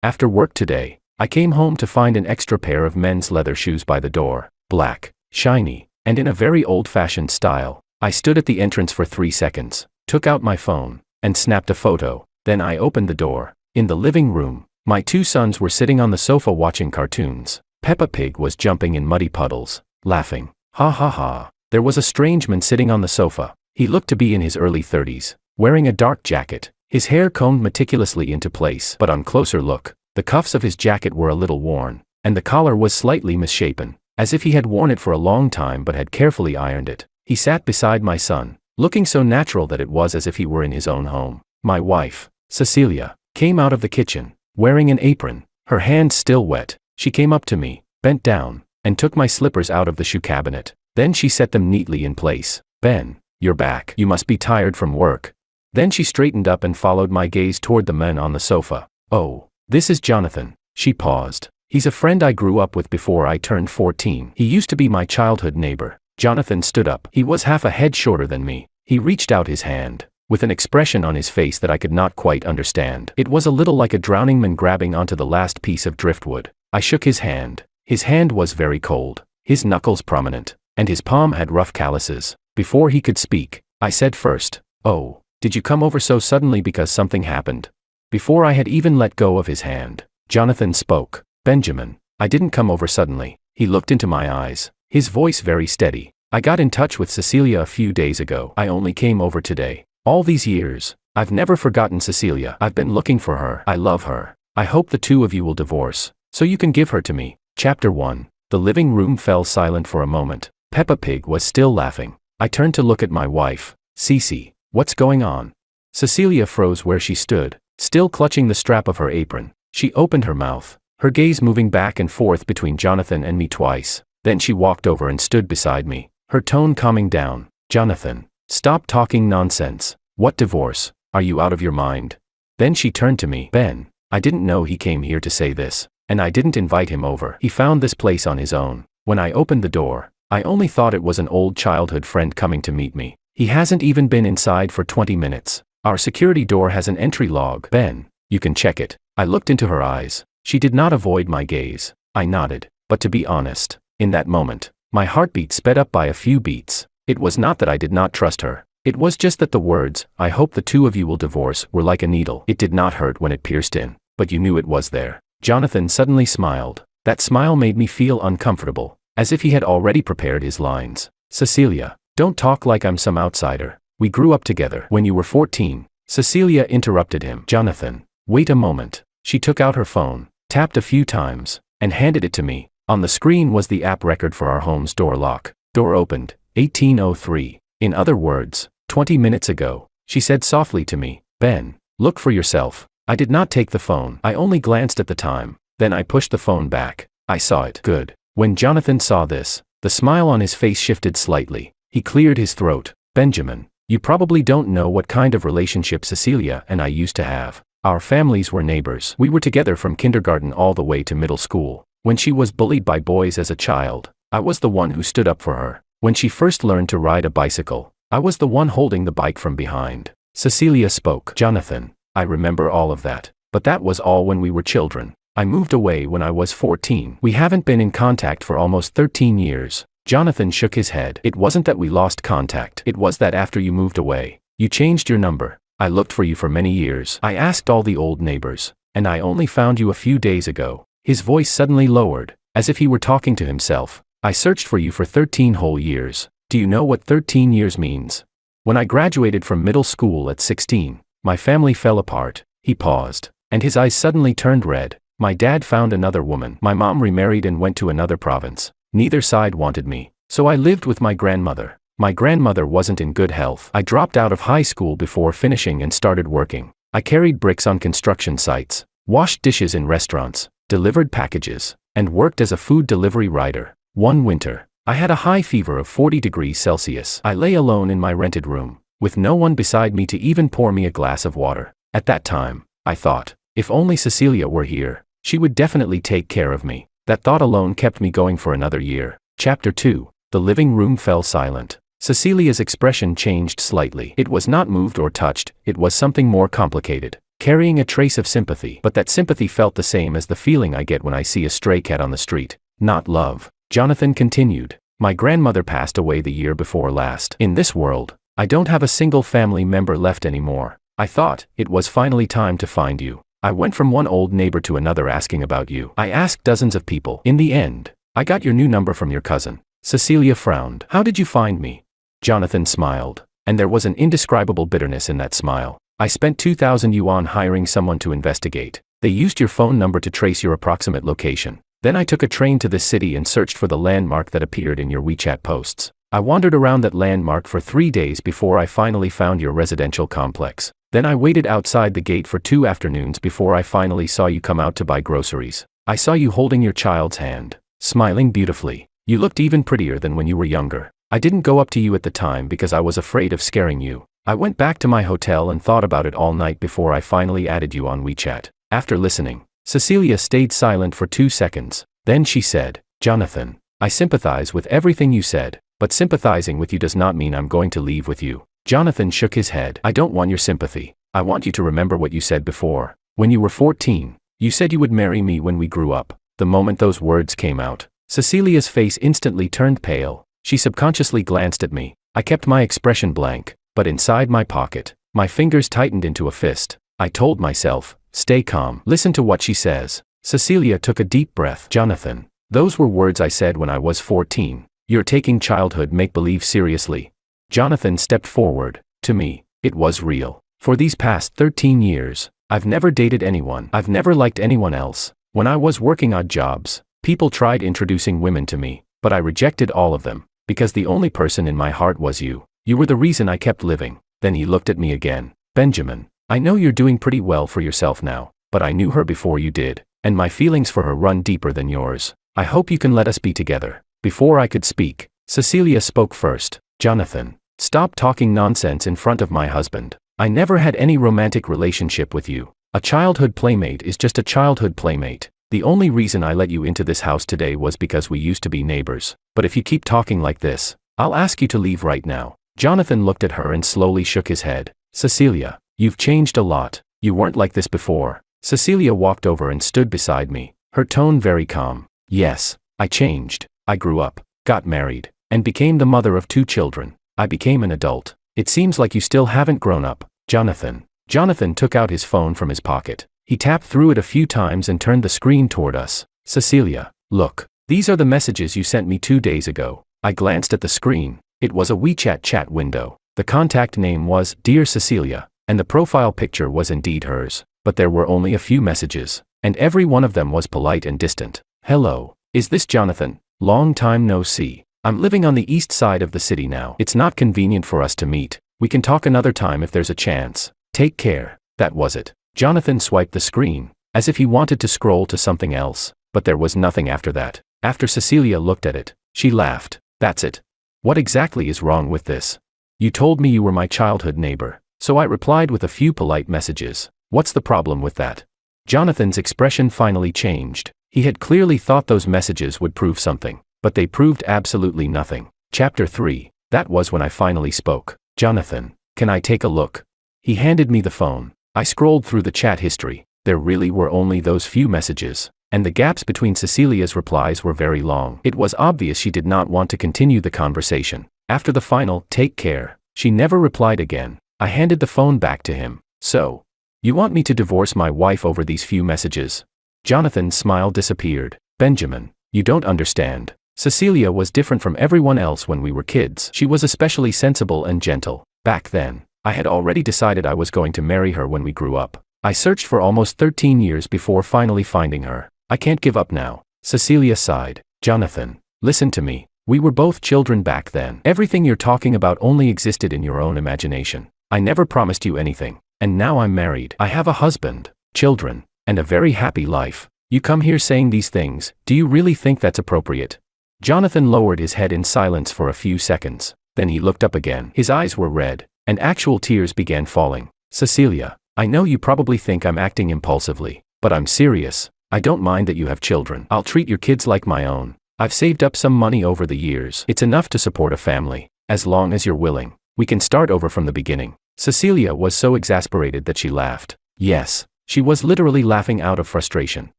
After work today, I came home to find an extra pair of men's leather shoes by the door, black, shiny, and in a very old-fashioned style. I stood at the entrance for 3 seconds, took out my phone, and snapped a photo. Then I opened the door. In the living room, my 2 sons were sitting on the sofa watching cartoons. Peppa Pig was jumping in muddy puddles, laughing. Ha ha ha. There was a strange man sitting on the sofa. He looked to be in his early 30s, wearing a dark jacket, his hair combed meticulously into place. But on closer look, the cuffs of his jacket were a little worn, and the collar was slightly misshapen, as if he had worn it for a long time but had carefully ironed it. He sat beside my son, looking so natural that it was as if he were in his own home. My wife, Cecilia, came out of the kitchen, wearing an apron, her hands still wet. She came up to me, bent down, and took my slippers out of the shoe cabinet. Then she set them neatly in place. Ben, you're back. You must be tired from work. Then she straightened up and followed my gaze toward the men on the sofa. Oh, this is Jonathan. She paused. He's a friend I grew up with before I turned 14. He used to be my childhood neighbor. Jonathan stood up. He was half a head shorter than me. He reached out his hand, with an expression on his face that I could not quite understand. It was a little like a drowning man grabbing onto the last piece of driftwood. I shook his hand. His hand was very cold, his knuckles prominent, and his palm had rough calluses. Before he could speak, I said first, "Oh, did you come over so suddenly because something happened?" Before I had even let go of his hand, Jonathan spoke. "Benjamin, I didn't come over suddenly." He looked into my eyes, his voice very steady. "I got in touch with Cecilia a few days ago. I only came over today. All these years, I've never forgotten Cecilia. I've been looking for her. I love her. I hope the 2 of you will divorce, so you can give her to me." Chapter 1. The living room fell silent for a moment. Peppa Pig was still laughing. I turned to look at my wife. "Cece, what's going on?" Cecilia froze where she stood, still clutching the strap of her apron. She opened her mouth, her gaze moving back and forth between Jonathan and me twice. Then she walked over and stood beside me, her tone calming down. "Jonathan, stop talking nonsense. What divorce? Are you out of your mind?" Then she turned to me. "Ben, I didn't know he came here to say this, and I didn't invite him over. He found this place on his own. When I opened the door, I only thought it was an old childhood friend coming to meet me. He hasn't even been inside for 20 minutes. Our security door has an entry log. Ben, you can check it." I looked into her eyes. She did not avoid my gaze. I nodded, but to be honest, in that moment, my heartbeat sped up by a few beats. It was not that I did not trust her. It was just that the words, "I hope the 2 of you will divorce," were like a needle. It did not hurt when it pierced in, but you knew it was there. Jonathan suddenly smiled. That smile made me feel uncomfortable, as if he had already prepared his lines. "Cecilia, don't talk like I'm some outsider. We grew up together when you were 14. Cecilia interrupted him. "Jonathan, wait a moment." She took out her phone, tapped a few times, and handed it to me. On the screen was the app record for our home's door lock. "Door opened, 1803. In other words, 20 minutes ago," she said softly to me. "Ben, look for yourself." I did not take the phone. I only glanced at the time. Then I pushed the phone back. I saw it. Good. When Jonathan saw this, the smile on his face shifted slightly. He cleared his throat. "Benjamin, you probably don't know what kind of relationship Cecilia and I used to have. Our families were neighbors. We were together from kindergarten all the way to middle school. When she was bullied by boys as a child, I was the one who stood up for her. When she first learned to ride a bicycle, I was the one holding the bike from behind." Cecilia spoke. "Jonathan, I remember all of that. But that was all when we were children. I moved away when I was 14. We haven't been in contact for almost 13 years. Jonathan shook his head. "It wasn't that we lost contact. It was that after you moved away, you changed your number. I looked for you for many years. I asked all the old neighbors, and I only found you a few days ago." His voice suddenly lowered, as if he were talking to himself. "I searched for you for 13 whole years. Do you know what 13 years means? When I graduated from middle school at 16, my family fell apart." He paused, and his eyes suddenly turned red. "My dad found another woman. My mom remarried and went to another province. Neither side wanted me, so I lived with my grandmother. My grandmother wasn't in good health. I dropped out of high school before finishing and started working. I carried bricks on construction sites, washed dishes in restaurants, delivered packages, and worked as a food delivery rider. One winter, I had a high fever of 40 degrees Celsius. I lay alone in my rented room, with no one beside me to even pour me a glass of water. At that time, I thought, if only Cecilia were here, she would definitely take care of me. That thought alone kept me going for another year." Chapter 2. The living room fell silent. Cecilia's expression changed slightly. It was not moved or touched, it was something more complicated. carrying a trace of sympathy. But that sympathy felt the same as the feeling I get when I see a stray cat on the street. Not love. Jonathan continued. My grandmother passed away the year before last. In this world, I don't have a single family member left anymore. I thought it was finally time to find you. I went from one old neighbor to another asking about you. I asked dozens of people. In the end, I got your new number from your cousin. Cecilia frowned. How did you find me? Jonathan smiled, and there was an indescribable bitterness in that smile. I spent 2,000 yuan hiring someone to investigate. They used your phone number to trace your approximate location. Then I took a train to this city and searched for the landmark that appeared in your WeChat posts. I wandered around that landmark for 3 days before I finally found your residential complex. Then I waited outside the gate for 2 afternoons before I finally saw you come out to buy groceries. I saw you holding your child's hand, smiling beautifully. You looked even prettier than when you were younger. I didn't go up to you at the time because I was afraid of scaring you. I went back to my hotel and thought about it all night before I finally added you on WeChat. After listening, Cecilia stayed silent for 2 seconds. Then she said, Jonathan, I sympathize with everything you said, but sympathizing with you does not mean I'm going to leave with you. Jonathan shook his head. I don't want your sympathy. I want you to remember what you said before. When you were 14, you said you would marry me when we grew up. The moment those words came out, Cecilia's face instantly turned pale. She subconsciously glanced at me. I kept my expression blank, but inside my pocket, my fingers tightened into a fist. I told myself, stay calm. Listen to what she says. Cecilia took a deep breath. Jonathan, those were words I said when I was 14. You're taking childhood make-believe seriously. Jonathan stepped forward. To me, it was real. For these past 13 years, I've never dated anyone. I've never liked anyone else. When I was working odd jobs, people tried introducing women to me, but I rejected all of them, because the only person in my heart was you. You were the reason I kept living. Then he looked at me again. Benjamin, I know you're doing pretty well for yourself now, but I knew her before you did, and my feelings for her run deeper than yours. I hope you can let us be together. Before I could speak, Cecilia spoke first. Jonathan, stop talking nonsense in front of my husband. I never had any romantic relationship with you. A childhood playmate is just a childhood playmate. The only reason I let you into this house today was because we used to be neighbors. But if you keep talking like this, I'll ask you to leave right now. Jonathan looked at her and slowly shook his head. Cecilia, you've changed a lot. You weren't like this before. Cecilia walked over and stood beside me, her tone very calm. Yes, I changed. I grew up, got married, and became the mother of 2 children. I became an adult. It seems like you still haven't grown up, Jonathan. Jonathan took out his phone from his pocket. He tapped through it a few times and turned the screen toward us. Cecilia, look, these are the messages you sent me 2 days ago. I glanced at the screen. It was a WeChat chat window. The contact name was Dear Cecilia, and the profile picture was indeed hers. But there were only a few messages, and every one of them was polite and distant. Hello, is this Jonathan? Long time no see. I'm living on the east side of the city now. It's not convenient for us to meet. We can talk another time if there's a chance. Take care. That was it. Jonathan swiped the screen, as if he wanted to scroll to something else, but there was nothing after that. After Cecilia looked at it, she laughed. That's it. What exactly is wrong with this? You told me you were my childhood neighbor, so I replied with a few polite messages. What's the problem with that? Jonathan's expression finally changed. He had clearly thought those messages would prove something, but they proved absolutely nothing. Chapter 3. That was when I finally spoke. Jonathan, can I take a look? He handed me the phone. I scrolled through the chat history. There really were only those few messages, and the gaps between Cecilia's replies were very long. It was obvious she did not want to continue the conversation. After the final, take care, she never replied again. I handed the phone back to him. So, you want me to divorce my wife over these few messages? Jonathan's smile disappeared. Benjamin, you don't understand. Cecilia was different from everyone else when we were kids. She was especially sensible and gentle. Back then, I had already decided I was going to marry her when we grew up. I searched for almost 13 years before finally finding her. I can't give up now. Cecilia sighed. Jonathan, listen to me. We were both children back then. Everything you're talking about only existed in your own imagination. I never promised you anything. And now I'm married. I have a husband, children, and a very happy life. You come here saying these things. Do you really think that's appropriate? Jonathan lowered his head in silence for a few seconds. Then he looked up again. His eyes were red, and actual tears began falling. Cecilia, I know you probably think I'm acting impulsively, but I'm serious. I don't mind that you have children. I'll treat your kids like my own. I've saved up some money over the years. It's enough to support a family. As long as you're willing, we can start over from the beginning. Cecilia was so exasperated that she laughed. Yes. She was literally laughing out of frustration.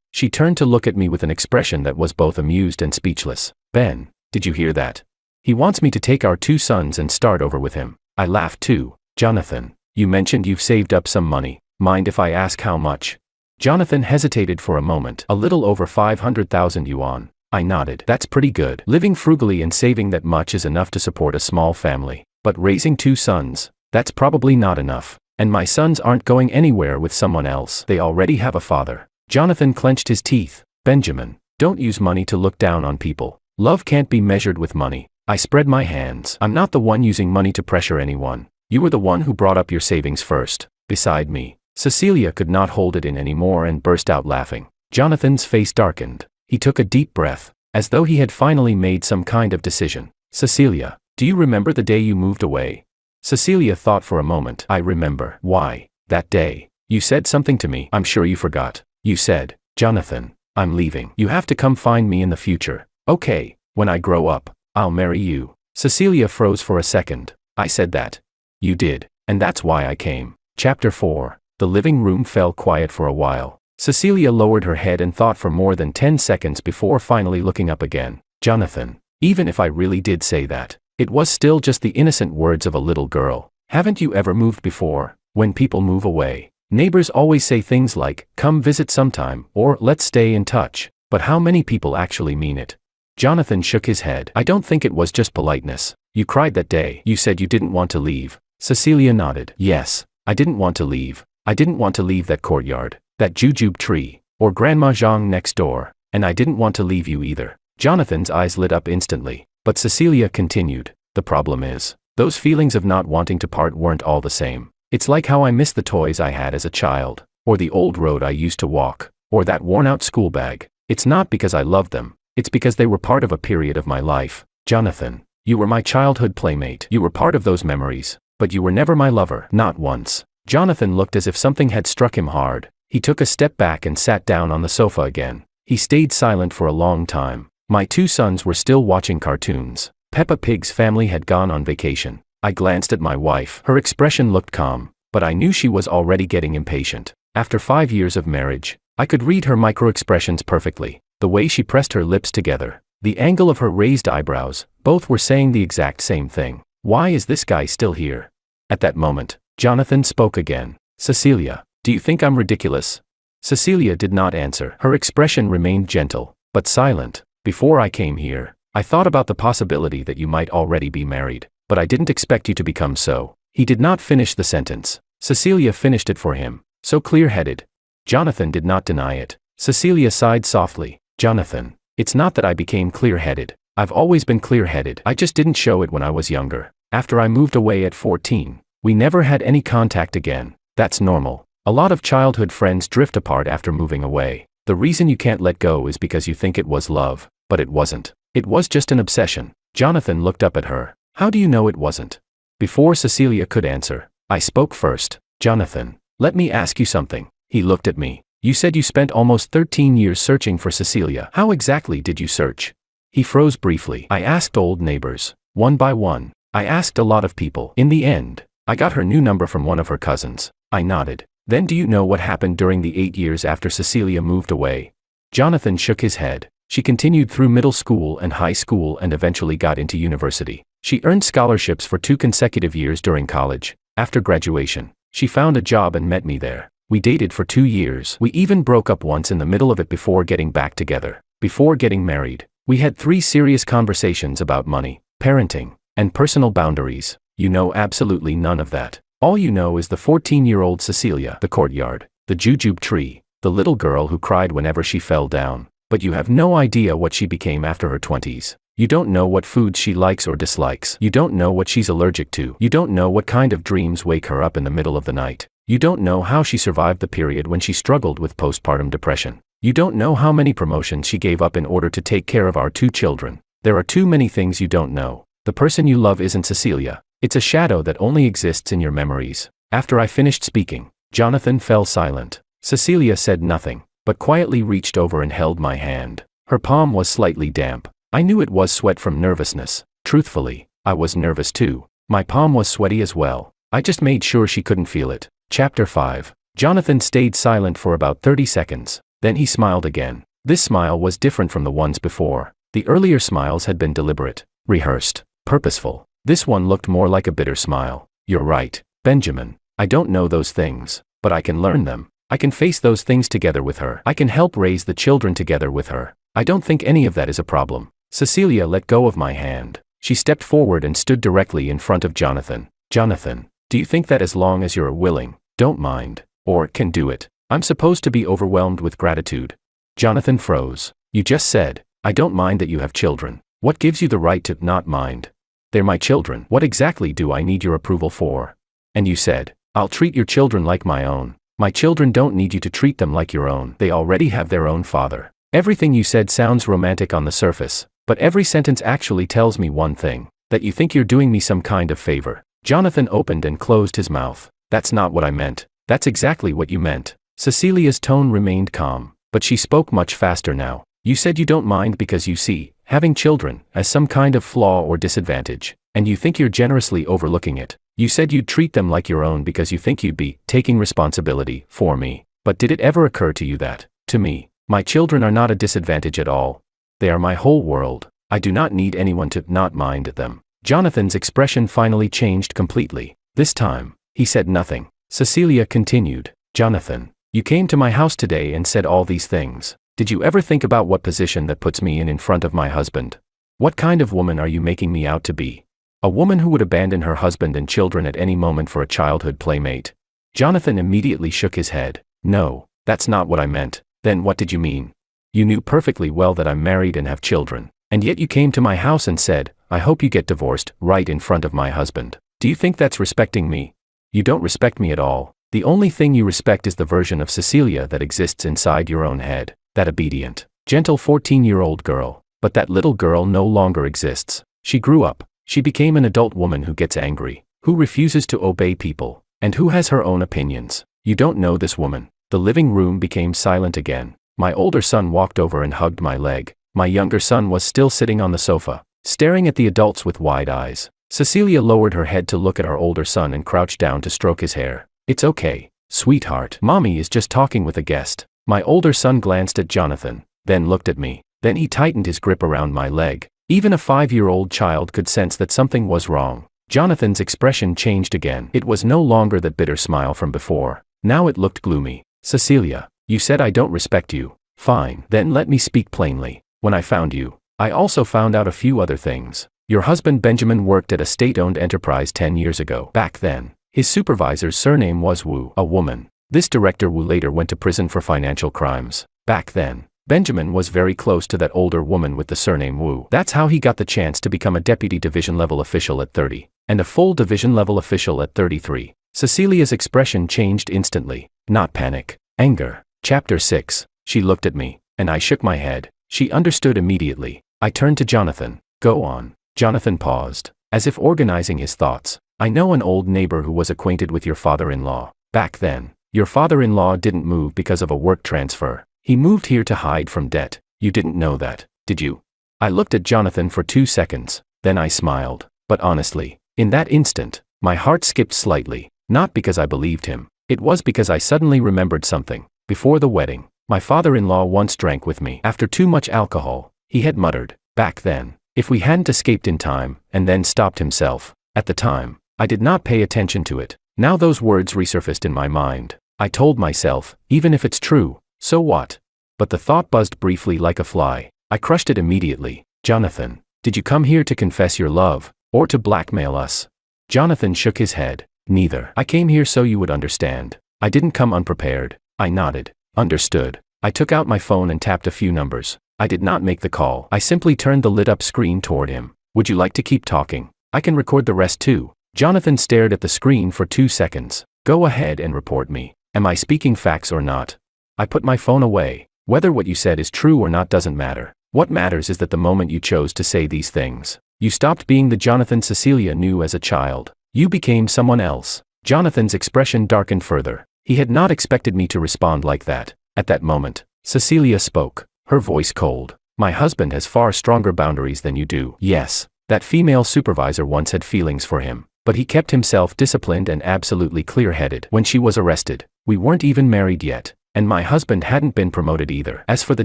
She turned to look at me with an expression that was both amused and speechless. Ben, did you hear that? He wants me to take our 2 sons and start over with him. I laughed too. Jonathan, you mentioned you've saved up some money. Mind if I ask how much? Jonathan hesitated for a moment. A little over 500,000 yuan. I nodded. That's pretty good. Living frugally and saving that much is enough to support a small family. But raising 2 sons, that's probably not enough. And my sons aren't going anywhere with someone else. They already have a father. Jonathan clenched his teeth. Benjamin, don't use money to look down on people. Love can't be measured with money. I spread my hands. I'm not the one using money to pressure anyone. You were the one who brought up your savings first, beside me. Cecilia could not hold it in anymore and burst out laughing. Jonathan's face darkened. He took a deep breath, as though he had finally made some kind of decision. Cecilia, do you remember the day you moved away? Cecilia thought for a moment. I remember. Why? That day. You said something to me. I'm sure you forgot. You said, Jonathan, I'm leaving. You have to come find me in the future. Okay, when I grow up, I'll marry you. Cecilia froze for a second. I said that. You did, and that's why I came. Chapter 4. The living room fell quiet for a while. Cecilia lowered her head and thought for more than 10 seconds before finally looking up again. Jonathan, even if I really did say that, it was still just the innocent words of a little girl. Haven't you ever moved before? When people move away, neighbors always say things like, come visit sometime, or let's stay in touch. But how many people actually mean it? Jonathan shook his head. I don't think it was just politeness. You cried that day. You said you didn't want to leave. Cecilia nodded. Yes, I didn't want to leave. I didn't want to leave that courtyard, that jujube tree, or Grandma Zhang next door, and I didn't want to leave you either. Jonathan's eyes lit up instantly, but Cecilia continued. The problem is, those feelings of not wanting to part weren't all the same. It's like how I miss the toys I had as a child, or the old road I used to walk, or that worn-out school bag. It's not because I loved them, it's because they were part of a period of my life. Jonathan, you were my childhood playmate. You were part of those memories, but you were never my lover. Not once. Jonathan looked as if something had struck him hard. He took a step back and sat down on the sofa again. He stayed silent for a long time. My 2 sons were still watching cartoons. Peppa Pig's family had gone on vacation. I glanced at my wife. Her expression looked calm, but I knew she was already getting impatient. After 5 years of marriage, I could read her micro-expressions perfectly. The way she pressed her lips together, the angle of her raised eyebrows, both were saying the exact same thing. Why is this guy still here? At that moment, Jonathan spoke again. Cecilia, do you think I'm ridiculous? Cecilia did not answer. Her expression remained gentle, but silent. Before I came here, I thought about the possibility that you might already be married, but I didn't expect you to become so. He did not finish the sentence. Cecilia finished it for him. So clear-headed. Jonathan did not deny it. Cecilia sighed softly. Jonathan, it's not that I became clear-headed. I've always been clear-headed. I just didn't show it when I was younger. After I moved away at 14, we never had any contact again. That's normal. A lot of childhood friends drift apart after moving away. The reason you can't let go is because you think it was love, but it wasn't. It was just an obsession. Jonathan looked up at her. How do you know it wasn't? Before Cecilia could answer, I spoke first. Jonathan, let me ask you something. He looked at me. You said you spent almost 13 years searching for Cecilia. How exactly did you search? He froze briefly. I asked old neighbors, one by one. I asked a lot of people. In the end, I got her new number from one of her cousins. I nodded. Then do you know what happened during the 8 years after Cecilia moved away? Jonathan shook his head. She continued through middle school and high school and eventually got into university. She earned scholarships for 2 consecutive years during college. After graduation, she found a job and met me there. We dated for 2 years. We even broke up once in the middle of it before getting back together. Before getting married, we had 3 serious conversations about money, parenting, and personal boundaries. You know absolutely none of that. All you know is the 14-year-old Cecilia, the courtyard, the jujube tree, the little girl who cried whenever she fell down. But you have no idea what she became after her 20s. You don't know what foods she likes or dislikes. You don't know what she's allergic to. You don't know what kind of dreams wake her up in the middle of the night. You don't know how she survived the period when she struggled with postpartum depression. You don't know how many promotions she gave up in order to take care of our 2 children. There are too many things you don't know. The person you love isn't Cecilia. It's a shadow that only exists in your memories. After I finished speaking, Jonathan fell silent. Cecilia said nothing, but quietly reached over and held my hand. Her palm was slightly damp. I knew it was sweat from nervousness. Truthfully, I was nervous too. My palm was sweaty as well. I just made sure she couldn't feel it. Chapter 5. Jonathan stayed silent for about 30 seconds. Then he smiled again. This smile was different from the ones before. The earlier smiles had been deliberate, rehearsed, purposeful. This one looked more like a bitter smile. You're right, Benjamin. I don't know those things, but I can learn them. I can face those things together with her. I can help raise the children together with her. I don't think any of that is a problem. Cecilia let go of my hand. She stepped forward and stood directly in front of Jonathan. Jonathan, do you think that as long as you're willing, don't mind, or can do it, I'm supposed to be overwhelmed with gratitude? Jonathan froze. You just said, I don't mind that you have children. What gives you the right to not mind? They're my children. What exactly do I need your approval for? And you said, I'll treat your children like my own. My children don't need you to treat them like your own. They already have their own father. Everything you said sounds romantic on the surface, but every sentence actually tells me one thing, that you think you're doing me some kind of favor. Jonathan opened and closed his mouth. That's not what I meant. That's exactly what you meant. Cecilia's tone remained calm, but she spoke much faster now. You said you don't mind because you see having children as some kind of flaw or disadvantage, and you think you're generously overlooking it. You said you'd treat them like your own because you think you'd be taking responsibility for me. But did it ever occur to you that, to me, my children are not a disadvantage at all? They are my whole world. I do not need anyone to not mind them. Jonathan's expression finally changed completely. This time, he said nothing. Cecilia continued, Jonathan, you came to my house today and said all these things. Did you ever think about what position that puts me in front of my husband? What kind of woman are you making me out to be? A woman who would abandon her husband and children at any moment for a childhood playmate? Jonathan immediately shook his head. No, that's not what I meant. Then what did you mean? You knew perfectly well that I'm married and have children, and yet you came to my house and said, I hope you get divorced, right in front of my husband. Do you think that's respecting me? You don't respect me at all. The only thing you respect is the version of Cecilia that exists inside your own head. That obedient, gentle 14-year-old girl. But that little girl no longer exists. She grew up. She became an adult woman who gets angry, who refuses to obey people, and who has her own opinions. You don't know this woman. The living room became silent again. My older son walked over and hugged my leg. My younger son was still sitting on the sofa, staring at the adults with wide eyes. Cecilia lowered her head to look at our older son and crouched down to stroke his hair. It's okay, sweetheart. Mommy is just talking with a guest. My older son glanced at Jonathan, then looked at me. Then he tightened his grip around my leg. Even a 5-year-old child could sense that something was wrong. Jonathan's expression changed again. It was no longer that bitter smile from before. Now it looked gloomy. Cecilia, you said I don't respect you. Fine, then let me speak plainly. When I found you, I also found out a few other things. Your husband Benjamin worked at a state-owned enterprise 10 years ago. Back then, his supervisor's surname was Wu, a woman. This director Wu later went to prison for financial crimes. Back then, Benjamin was very close to that older woman with the surname Wu. That's how he got the chance to become a deputy division-level official at 30, and a full division-level official at 33. Cecilia's expression changed instantly. Not panic, anger. Chapter 6. She looked at me, and I shook my head. She understood immediately. I turned to Jonathan. Go on. Jonathan paused, as if organizing his thoughts. I know an old neighbor who was acquainted with your father-in-law. Back then, your father-in-law didn't move because of a work transfer. He moved here to hide from debt. You didn't know that, did you? I looked at Jonathan for 2 seconds, then I smiled. But honestly, in that instant, my heart skipped slightly. Not because I believed him. It was because I suddenly remembered something. Before the wedding, my father-in-law once drank with me. After too much alcohol, he had muttered, back then, if we hadn't escaped in time, and then stopped himself. At the time, I did not pay attention to it. Now those words resurfaced in my mind. I told myself, even if it's true, so what? But the thought buzzed briefly like a fly. I crushed it immediately. Jonathan, did you come here to confess your love, or to blackmail us? Jonathan shook his head. Neither. I came here so you would understand. I didn't come unprepared. I nodded. Understood. I took out my phone and tapped a few numbers. I did not make the call. I simply turned the lit-up screen toward him. Would you like to keep talking? I can record the rest too. Jonathan stared at the screen for 2 seconds. Go ahead and report me. Am I speaking facts or not? I put my phone away. Whether what you said is true or not doesn't matter. What matters is that the moment you chose to say these things, you stopped being the Jonathan Cecilia knew as a child. You became someone else. Jonathan's expression darkened further. He had not expected me to respond like that. At that moment, Cecilia spoke, her voice cold. My husband has far stronger boundaries than you do. Yes, that female supervisor once had feelings for him, but he kept himself disciplined and absolutely clear-headed. When she was arrested, We weren't even married yet, and my husband hadn't been promoted either. As for the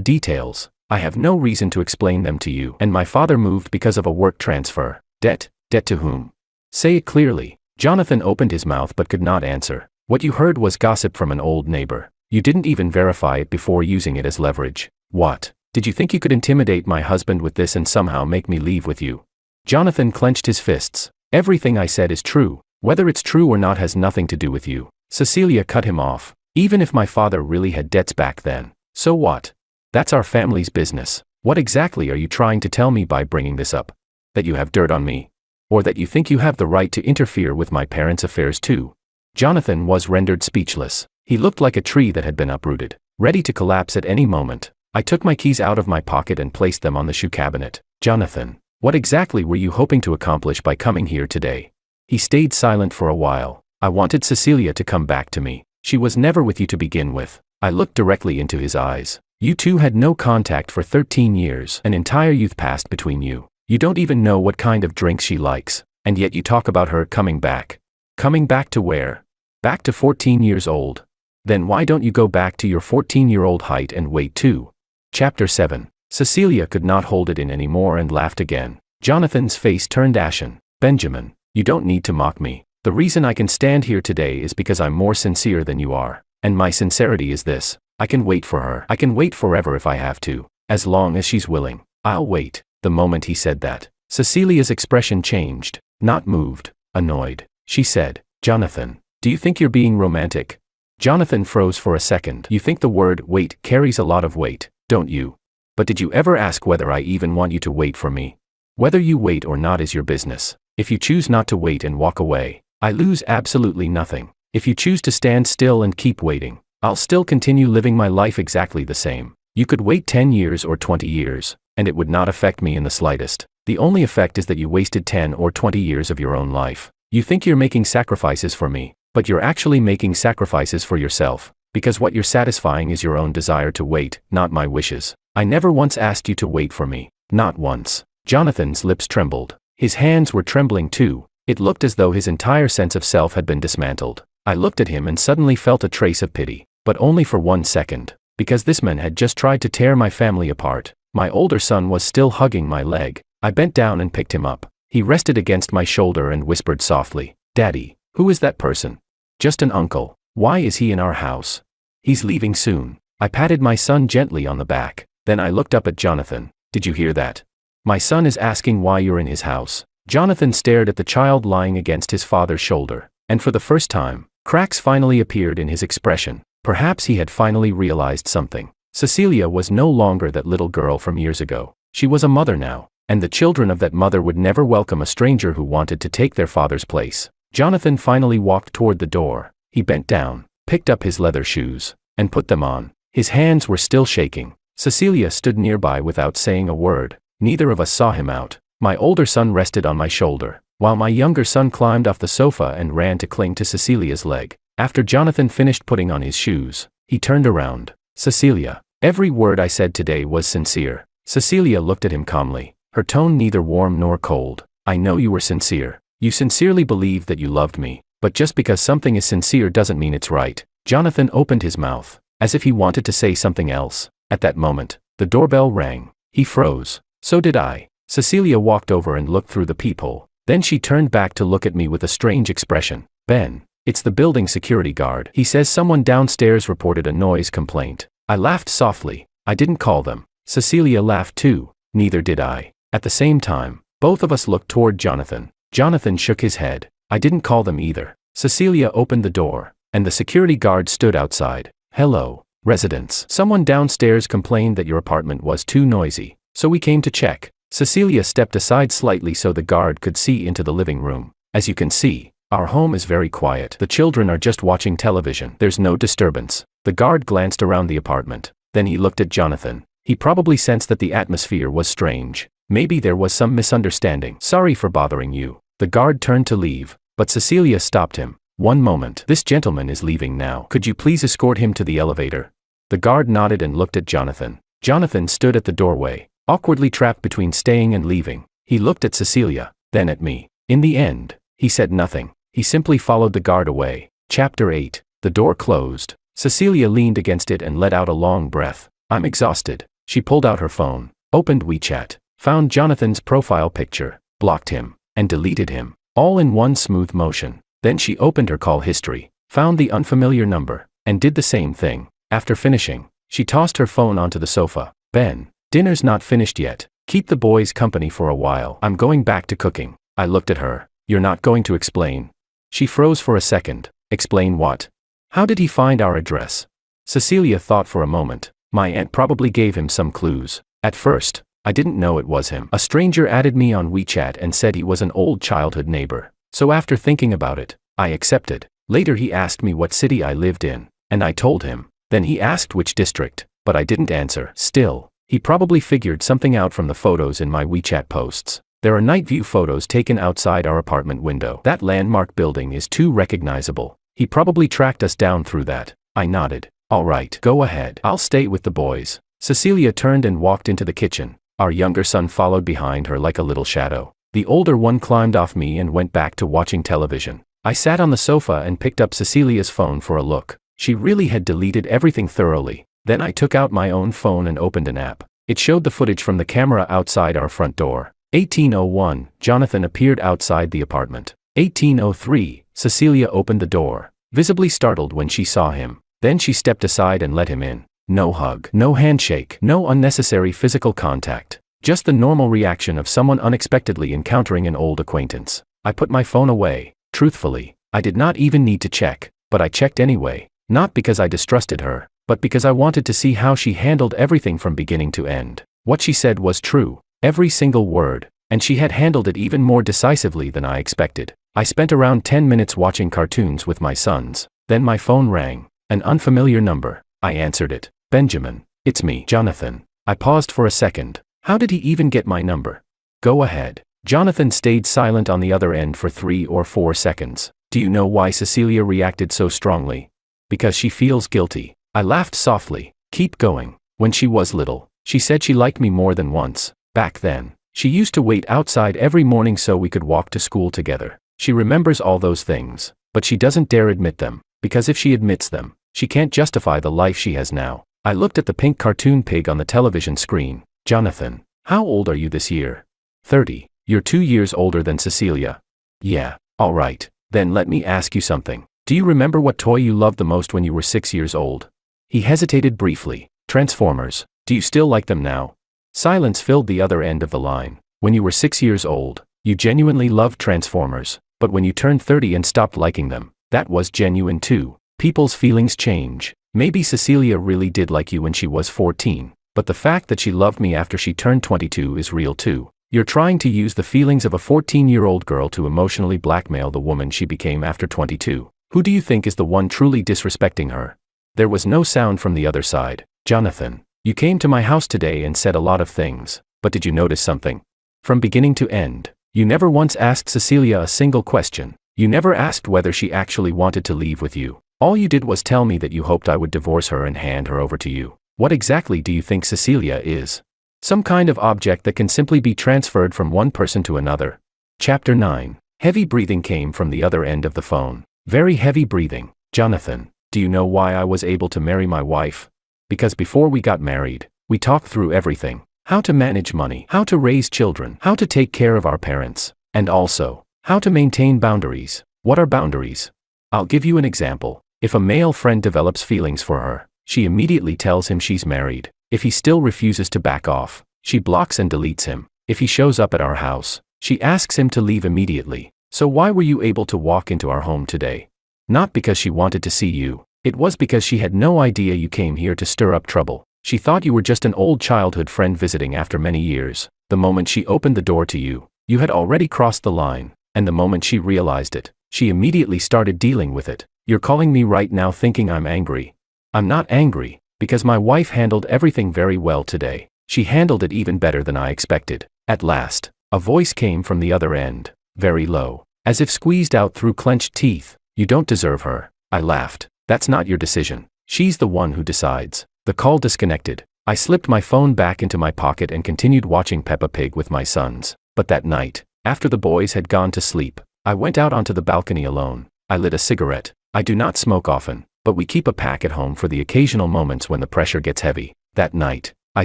details, I have no reason to explain them to you. And my father moved because of a work transfer. Debt? Debt to whom? Say it clearly. Jonathan opened his mouth but could not answer. What you heard was gossip from an old neighbor. You didn't even verify it before using it as leverage. What? Did you think you could intimidate my husband with this and somehow make me leave with you? Jonathan clenched his fists. Everything I said is true. Whether it's true or not has nothing to do with you. Cecilia cut him off. Even if my father really had debts back then, so what? That's our family's business. What exactly are you trying to tell me by bringing this up? That you have dirt on me? Or that you think you have the right to interfere with my parents' affairs too? Jonathan was rendered speechless. He looked like a tree that had been uprooted, ready to collapse at any moment. I took my keys out of my pocket and placed them on the shoe cabinet. Jonathan, what exactly were you hoping to accomplish by coming here today? He stayed silent for a while. I wanted Cecilia to come back to me. She was never with you to begin with. I looked directly into his eyes. You two had no contact for 13 years. An entire youth passed between you. You don't even know what kind of drinks she likes, and yet you talk about her coming back. Coming back to where? Back to 14 years old. Then why don't you go back to your 14-year-old height and weight too? Chapter 7. Cecilia could not hold it in anymore and laughed again. Jonathan's face turned ashen. Benjamin, you don't need to mock me. The reason I can stand here today is because I'm more sincere than you are. And my sincerity is this. I can wait for her. I can wait forever if I have to. As long as she's willing. I'll wait. The moment he said that, Cecilia's expression changed. Not moved. Annoyed. She said, Jonathan, do you think you're being romantic? Jonathan froze for a second. You think the word wait carries a lot of weight, don't you? But did you ever ask whether I even want you to wait for me? Whether you wait or not is your business. If you choose not to wait and walk away, I lose absolutely nothing. If you choose to stand still and keep waiting, I'll still continue living my life exactly the same. You could wait 10 years or 20 years, and it would not affect me in the slightest. The only effect is that you wasted 10 or 20 years of your own life. You think you're making sacrifices for me, but you're actually making sacrifices for yourself, because what you're satisfying is your own desire to wait, not my wishes. I never once asked you to wait for me. Not once. Jonathan's lips trembled. His hands were trembling too. It looked as though his entire sense of self had been dismantled. I looked at him and suddenly felt a trace of pity, but only for 1 second, because this man had just tried to tear my family apart. My older son was still hugging my leg. I bent down and picked him up. He rested against my shoulder and whispered softly, Daddy, who is that person? Just an uncle. Why is he in our house? He's leaving soon. I patted my son gently on the back. Then I looked up at Jonathan. Did you hear that? My son is asking why you're in his house. Jonathan stared at the child lying against his father's shoulder, and for the first time, cracks finally appeared in his expression. Perhaps he had finally realized something. Cecilia was no longer that little girl from years ago. She was a mother now, and the children of that mother would never welcome a stranger who wanted to take their father's place. Jonathan finally walked toward the door. He bent down, picked up his leather shoes, and put them on. His hands were still shaking. Cecilia stood nearby without saying a word. Neither of us saw him out. My older son rested on my shoulder, while my younger son climbed off the sofa and ran to cling to Cecilia's leg. After Jonathan finished putting on his shoes, he turned around. Cecilia, every word I said today was sincere. Cecilia looked at him calmly, her tone neither warm nor cold. I know you were sincere. You sincerely believed that you loved me, but just because something is sincere doesn't mean it's right. Jonathan opened his mouth, as if he wanted to say something else. At that moment, the doorbell rang. He froze. So did I. Cecilia walked over and looked through the peephole. Then she turned back to look at me with a strange expression. Ben, it's the building security guard. He says someone downstairs reported a noise complaint. I laughed softly. I didn't call them. Cecilia laughed too. Neither did I. At the same time, both of us looked toward Jonathan. Jonathan shook his head. I didn't call them either. Cecilia opened the door, and the security guard stood outside. Hello, residents. Someone downstairs complained that your apartment was too noisy, so we came to check. Cecilia stepped aside slightly so the guard could see into the living room. As you can see, our home is very quiet. The children are just watching television. There's no disturbance. The guard glanced around the apartment. Then he looked at Jonathan. He probably sensed that the atmosphere was strange. Maybe there was some misunderstanding. Sorry for bothering you. The guard turned to leave, but Cecilia stopped him. One moment. This gentleman is leaving now. Could you please escort him to the elevator? The guard nodded and looked at Jonathan. Jonathan stood at the doorway, awkwardly trapped between staying and leaving. He looked at Cecilia, then at me. In the end, he said nothing. He simply followed the guard away. Chapter 8. The door closed. Cecilia leaned against it and let out a long breath. I'm exhausted. She pulled out her phone, opened WeChat, found Jonathan's profile picture, blocked him, and deleted him, all in one smooth motion. Then she opened her call history, found the unfamiliar number, and did the same thing. After finishing, she tossed her phone onto the sofa. Ben, dinner's not finished yet. Keep the boys company for a while. I'm going back to cooking. I looked at her. You're not going to explain? She froze for a second. Explain what? How did he find our address? Cecilia thought for a moment. My aunt probably gave him some clues. At first, I didn't know it was him. A stranger added me on WeChat and said he was an old childhood neighbor. So after thinking about it, I accepted. Later he asked me what city I lived in, and I told him. Then he asked which district, but I didn't answer. Still, he probably figured something out from the photos in my WeChat posts. There are night view photos taken outside our apartment window. That landmark building is too recognizable. He probably tracked us down through that. I nodded. All right, go ahead. I'll stay with the boys. Cecilia turned and walked into the kitchen. Our younger son followed behind her like a little shadow. The older one climbed off me and went back to watching television. I sat on the sofa and picked up Cecilia's phone for a look. She really had deleted everything thoroughly. Then I took out my own phone and opened an app. It showed the footage from the camera outside our front door. 18:01, Jonathan appeared outside the apartment. 18:03, Cecilia opened the door, visibly startled when she saw him. Then she stepped aside and let him in. No hug, no handshake, no unnecessary physical contact. Just the normal reaction of someone unexpectedly encountering an old acquaintance. I put my phone away. Truthfully, I did not even need to check, but I checked anyway. Not because I distrusted her, but because I wanted to see how she handled everything from beginning to end. What she said was true, every single word, and she had handled it even more decisively than I expected. I spent around 10 minutes watching cartoons with my sons. Then my phone rang. An unfamiliar number. I answered it. Benjamin, it's me, Jonathan. I paused for a second. How did he even get my number? Go ahead. Jonathan stayed silent on the other end for 3 or 4 seconds. Do you know why Cecilia reacted so strongly? Because she feels guilty. I laughed softly. Keep going. When she was little, she said she liked me more than once. Back then, she used to wait outside every morning so we could walk to school together. She remembers all those things, but she doesn't dare admit them, because if she admits them, she can't justify the life she has now. I looked at the pink cartoon pig on the television screen. Jonathan, how old are you this year? 30. You're 2 years older than Cecilia. Yeah, all right. Then let me ask you something. Do you remember what toy you loved the most when you were 6 years old? He hesitated briefly. Transformers. Do you still like them now? Silence filled the other end of the line. When you were 6 years old, you genuinely loved Transformers, but when you turned 30 and stopped liking them, that was genuine too. People's feelings change. Maybe Cecilia really did like you when she was 14, but the fact that she loved me after she turned 22 is real too. You're trying to use the feelings of a 14-year-old girl to emotionally blackmail the woman she became after 22. Who do you think is the one truly disrespecting her? There was no sound from the other side. Jonathan, you came to my house today and said a lot of things, but did you notice something? From beginning to end, you never once asked Cecilia a single question. You never asked whether she actually wanted to leave with you. All you did was tell me that you hoped I would divorce her and hand her over to you. What exactly do you think Cecilia is? Some kind of object that can simply be transferred from one person to another. Chapter 9. Heavy breathing came from the other end of the phone. Very heavy breathing. Jonathan, do you know why I was able to marry my wife? Because before we got married, we talked through everything. How to manage money, how to raise children, how to take care of our parents, and also, how to maintain boundaries. What are boundaries? I'll give you an example. If a male friend develops feelings for her, she immediately tells him she's married. If he still refuses to back off, she blocks and deletes him. If he shows up at our house, she asks him to leave immediately. So why were you able to walk into our home today? Not because she wanted to see you. It was because she had no idea you came here to stir up trouble. She thought you were just an old childhood friend visiting after many years. The moment she opened the door to you, you had already crossed the line, and the moment she realized it, she immediately started dealing with it. You're calling me right now thinking I'm angry. I'm not angry, because my wife handled everything very well today. She handled it even better than I expected. At last, a voice came from the other end, very low, as if squeezed out through clenched teeth. You don't deserve her. I laughed. That's not your decision. She's the one who decides. The call disconnected. I slipped my phone back into my pocket and continued watching Peppa Pig with my sons. But that night, after the boys had gone to sleep, I went out onto the balcony alone. I lit a cigarette. I do not smoke often, but we keep a pack at home for the occasional moments when the pressure gets heavy. That night, I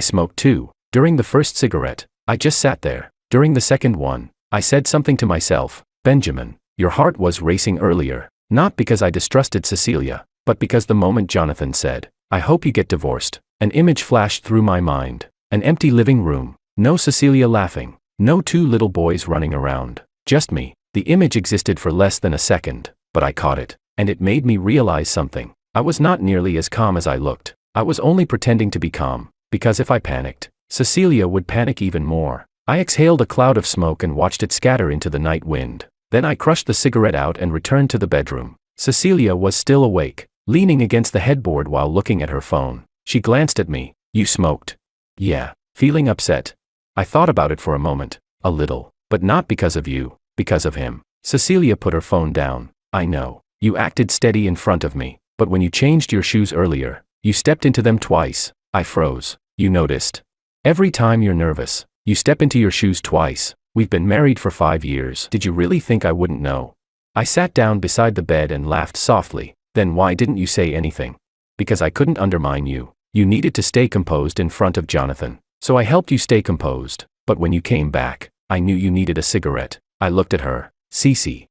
smoked too. During the first cigarette, I just sat there. During the second one, I said something to myself. Benjamin, your heart was racing earlier, not because I distrusted Cecilia, but because the moment Jonathan said, I hope you get divorced, an image flashed through my mind. An empty living room, no Cecilia laughing, no two little boys running around, just me. The image existed for less than a second, but I caught it, and it made me realize something. I was not nearly as calm as I looked. I was only pretending to be calm, because if I panicked, Cecilia would panic even more. I exhaled a cloud of smoke and watched it scatter into the night wind. Then I crushed the cigarette out and returned to the bedroom. Cecilia was still awake, leaning against the headboard while looking at her phone. She glanced at me. You smoked? Yeah. Feeling upset? I thought about it for a moment. A little. But not because of you. Because of him. Cecilia put her phone down. I know. You acted steady in front of me, but when you changed your shoes earlier, you stepped into them twice. I froze. You noticed? Every time you're nervous, you step into your shoes twice. We've been married for 5 years. Did you really think I wouldn't know? I sat down beside the bed and laughed softly. Then why didn't you say anything? Because I couldn't undermine you. You needed to stay composed in front of Jonathan. So I helped you stay composed. But when you came back, I knew you needed a cigarette. I looked at her. Cece.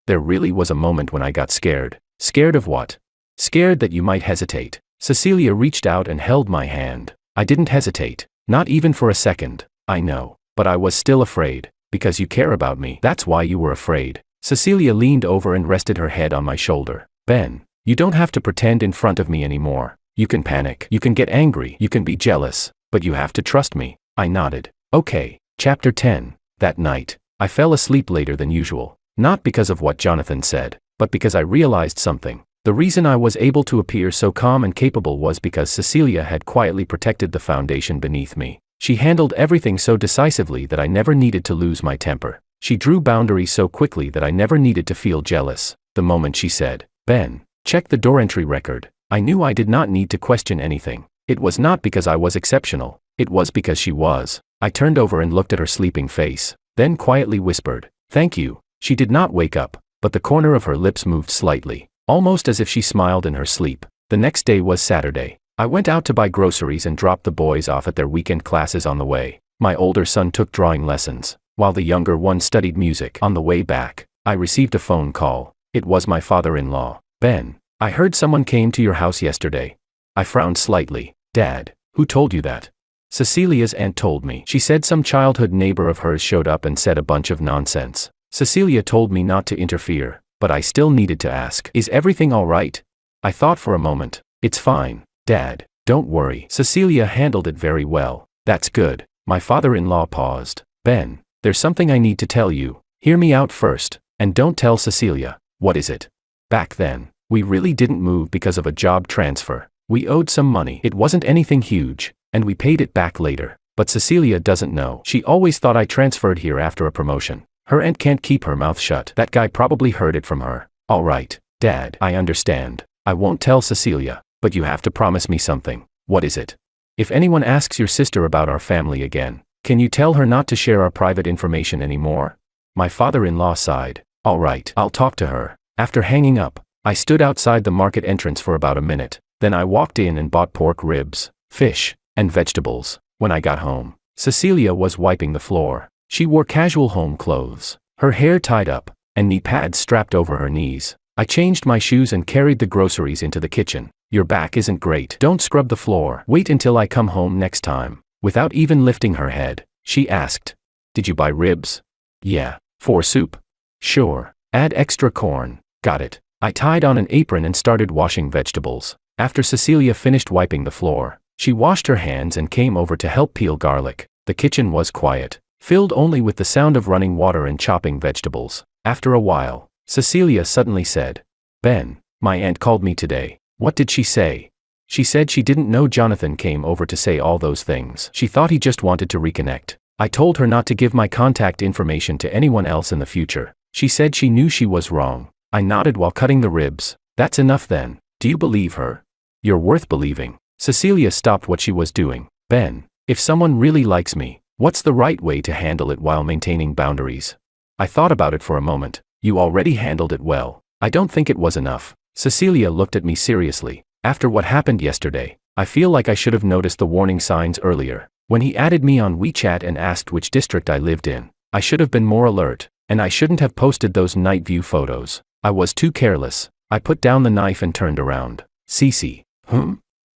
There really was a moment when I got scared. Scared of what? Scared that you might hesitate. Cecilia reached out and held my hand. I didn't hesitate. Not even for a second. I know. But I was still afraid. Because you care about me. That's why you were afraid. Cecilia leaned over and rested her head on my shoulder. Ben, you don't have to pretend in front of me anymore. You can panic. You can get angry. You can be jealous. But you have to trust me. I nodded. Okay. Chapter 10. That night, I fell asleep later than usual. Not because of what Jonathan said, but because I realized something. The reason I was able to appear so calm and capable was because Cecilia had quietly protected the foundation beneath me. She handled everything so decisively that I never needed to lose my temper. She drew boundaries so quickly that I never needed to feel jealous. The moment she said, Ben, check the door entry record, I knew I did not need to question anything. It was not because I was exceptional. It was because she was. I turned over and looked at her sleeping face, then quietly whispered, thank you. She did not wake up, but the corner of her lips moved slightly, almost as if she smiled in her sleep. The next day was Saturday. I went out to buy groceries and dropped the boys off at their weekend classes on the way. My older son took drawing lessons, while the younger one studied music. On the way back, I received a phone call. It was my father-in-law. Ben, I heard someone came to your house yesterday. I frowned slightly. Dad, who told you that? Cecilia's aunt told me. She said some childhood neighbor of hers showed up and said a bunch of nonsense. Cecilia told me not to interfere, but I still needed to ask. Is everything all right? I thought for a moment. It's fine, Dad. Don't worry. Cecilia handled it very well. That's good. My father-in-law paused. Ben, there's something I need to tell you. Hear me out first, and don't tell Cecilia. What is it? Back then, we really didn't move because of a job transfer. We owed some money. It wasn't anything huge, and we paid it back later. But Cecilia doesn't know. She always thought I transferred here after a promotion. Her aunt can't keep her mouth shut. That guy probably heard it from her. All right, Dad, I understand. I won't tell Cecilia, but you have to promise me something. What is it? If anyone asks your sister about our family again, can you tell her not to share our private information anymore? My father-in-law sighed. All right, I'll talk to her. After hanging up, I stood outside the market entrance for about a minute. Then I walked in and bought pork ribs, fish, and vegetables. When I got home, Cecilia was wiping the floor. She wore casual home clothes, her hair tied up, and knee pads strapped over her knees. I changed my shoes and carried the groceries into the kitchen. Your back isn't great. Don't scrub the floor. Wait until I come home next time. Without even lifting her head, she asked, did you buy ribs? Yeah. For soup? Sure. Add extra corn. Got it. I tied on an apron and started washing vegetables. After Cecilia finished wiping the floor, she washed her hands and came over to help peel garlic. The kitchen was quiet, filled only with the sound of running water and chopping vegetables. After a while, Cecilia suddenly said, Ben, my aunt called me today. What did she say? She said she didn't know Jonathan came over to say all those things. She thought he just wanted to reconnect. I told her not to give my contact information to anyone else in the future. She said she knew she was wrong. I nodded while cutting the ribs. That's enough then. Do you believe her? You're worth believing. Cecilia stopped what she was doing. Ben, if someone really likes me, what's the right way to handle it while maintaining boundaries? I thought about it for a moment. You already handled it well. I don't think it was enough. Cecilia looked at me seriously. After what happened yesterday, I feel like I should have noticed the warning signs earlier. When he added me on WeChat and asked which district I lived in, I should have been more alert, and I shouldn't have posted those night view photos. I was too careless. I put down the knife and turned around. Cece.